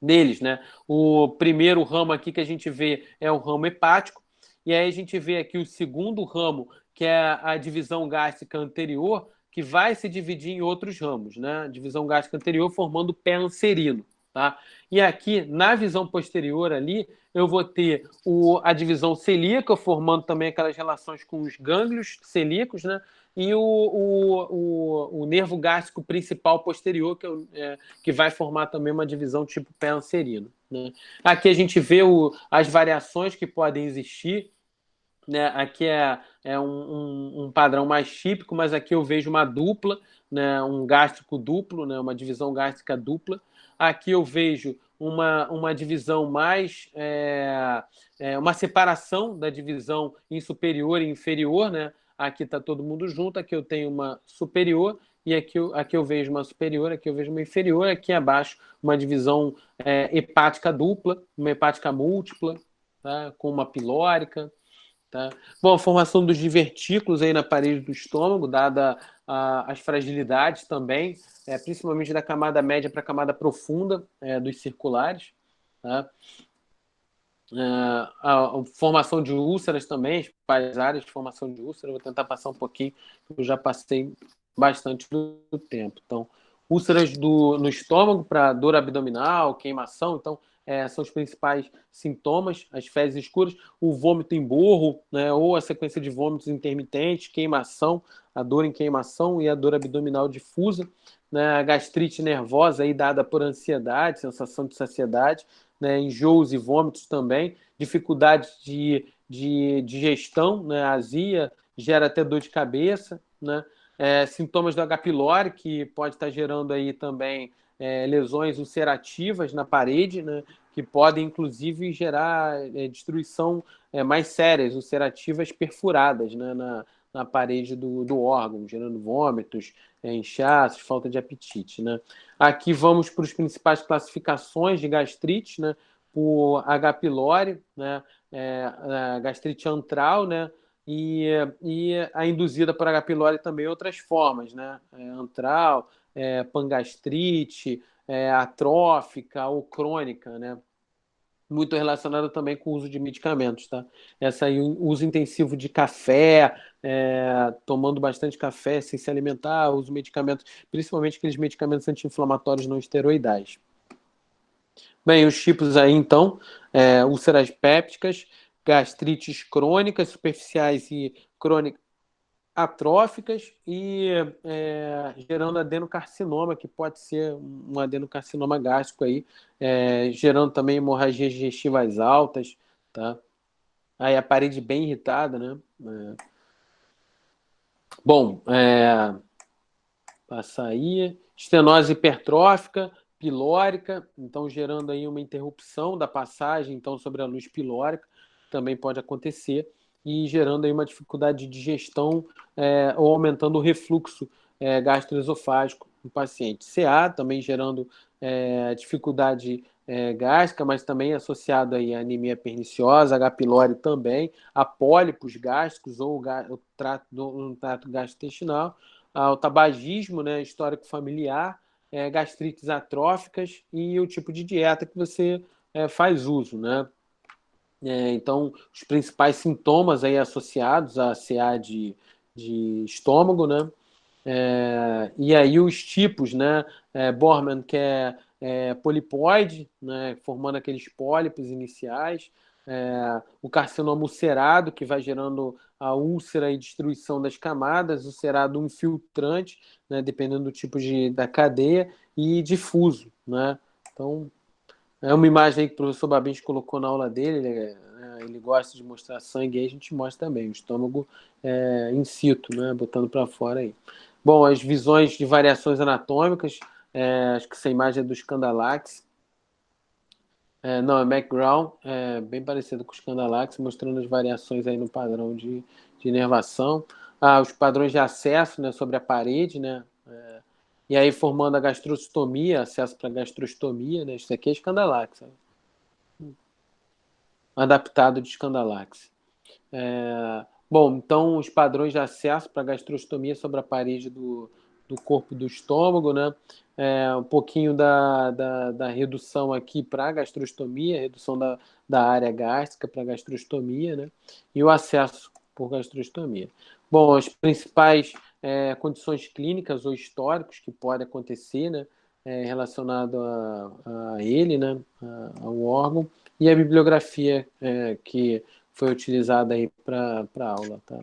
deles, né? O primeiro ramo aqui que a gente vê é o ramo hepático, e aí a gente vê aqui o segundo ramo, que é a divisão gástrica anterior, que vai se dividir em outros ramos, né? Divisão gástrica anterior formando o pé anserino, tá? E aqui, na visão posterior ali, eu vou ter a divisão celíaca, formando também aquelas relações com os gânglios celíacos, né? E o nervo gástrico principal posterior, que vai formar também uma divisão tipo pé anserino, né? Aqui a gente vê as variações que podem existir, né? Aqui é um padrão mais típico, mas aqui eu vejo uma dupla, né? Um gástrico duplo, né? Uma divisão gástrica dupla. Aqui eu vejo uma divisão mais... uma separação da divisão em superior e inferior, né? Aqui está todo mundo junto, aqui eu tenho uma superior, e aqui eu vejo uma superior, aqui eu vejo uma inferior, aqui abaixo uma divisão hepática dupla, uma hepática múltipla, tá? Com uma pilórica. Tá? Bom, a formação dos divertículos aí na parede do estômago, dada as fragilidades também, principalmente da camada média para a camada profunda dos circulares. Tá? A formação de úlceras também, as áreas de formação de úlceras, vou tentar passar um pouquinho, porque eu já passei bastante do tempo. Então, úlceras no estômago para dor abdominal, queimação, então são os principais sintomas, as fezes escuras, o vômito em borro, né, ou a sequência de vômitos intermitentes, queimação, a dor em queimação e a dor abdominal difusa, né, a gastrite nervosa aí dada por ansiedade, sensação de saciedade, né, enjoos e vômitos também, dificuldade de digestão, né, azia, gera até dor de cabeça, né, sintomas do H. pylori, que pode estar gerando aí também lesões ulcerativas na parede, né, que podem, inclusive, gerar destruição mais sérias, ulcerativas perfuradas, né, na parede do órgão, gerando vômitos, inchaços, falta de apetite. Né. Aqui vamos para as principais classificações de gastrite, né, por H. pylori, né, a gastrite antral, né, e a induzida por H. pylori também outras formas, né, antral, pangastrite, atrófica ou crônica, né? Muito relacionada também com o uso de medicamentos, tá? Essa aí, o uso intensivo de café, tomando bastante café sem se alimentar, uso de medicamentos, principalmente aqueles medicamentos anti-inflamatórios não esteroidais. Bem, os tipos aí, então, úlceras pépticas, gastrites crônicas, superficiais e crônicas, atróficas e gerando adenocarcinoma, que pode ser um adenocarcinoma gástrico aí, gerando também hemorragias digestivas altas, tá? Aí a parede bem irritada, né? Bom, passa aí, estenose hipertrófica, pilórica, então gerando aí uma interrupção da passagem, então sobre a luz pilórica, também pode acontecer, e gerando aí uma dificuldade de digestão ou aumentando o refluxo gastroesofágico no paciente. CA também gerando dificuldade gástrica, mas também associado aí a anemia perniciosa, H. pylori também, a pólipos gástricos ou o trato gastrointestinal, ao tabagismo, né, histórico familiar, gastrites atróficas e o tipo de dieta que você faz uso, né? Então, os principais sintomas aí associados a CA de estômago, né? E aí os tipos, né? Bormann, que é polipoide, né? Formando aqueles pólipos iniciais, o carcinoma ulcerado, que vai gerando a úlcera e destruição das camadas, ulcerado infiltrante, né? Dependendo do tipo da cadeia, e difuso, né? Então, é uma imagem aí que o professor Babins colocou na aula dele, ele gosta de mostrar sangue, aí a gente mostra também, o estômago in situ, né, botando para fora aí. Bom, as visões de variações anatômicas, acho que essa imagem é do Scandalax, não, é background, bem parecido com o Scandalax, mostrando as variações aí no padrão de inervação. Os padrões de acesso, né, sobre a parede, né, e aí formando a gastrostomia, acesso para gastrostomia, né, isso aqui é Scandalax, sabe? Adaptado de Scandalax. Bom, então os padrões de acesso para gastrostomia sobre a parede do corpo do estômago, né? Um pouquinho da redução aqui para gastrostomia, redução da área gástrica para gastrostomia, né? E o acesso por gastrostomia. Bom, as principais condições clínicas ou históricos que podem acontecer, né? Relacionado a ele, né? Ao órgão, e a bibliografia que foi utilizada aí para a aula, tá?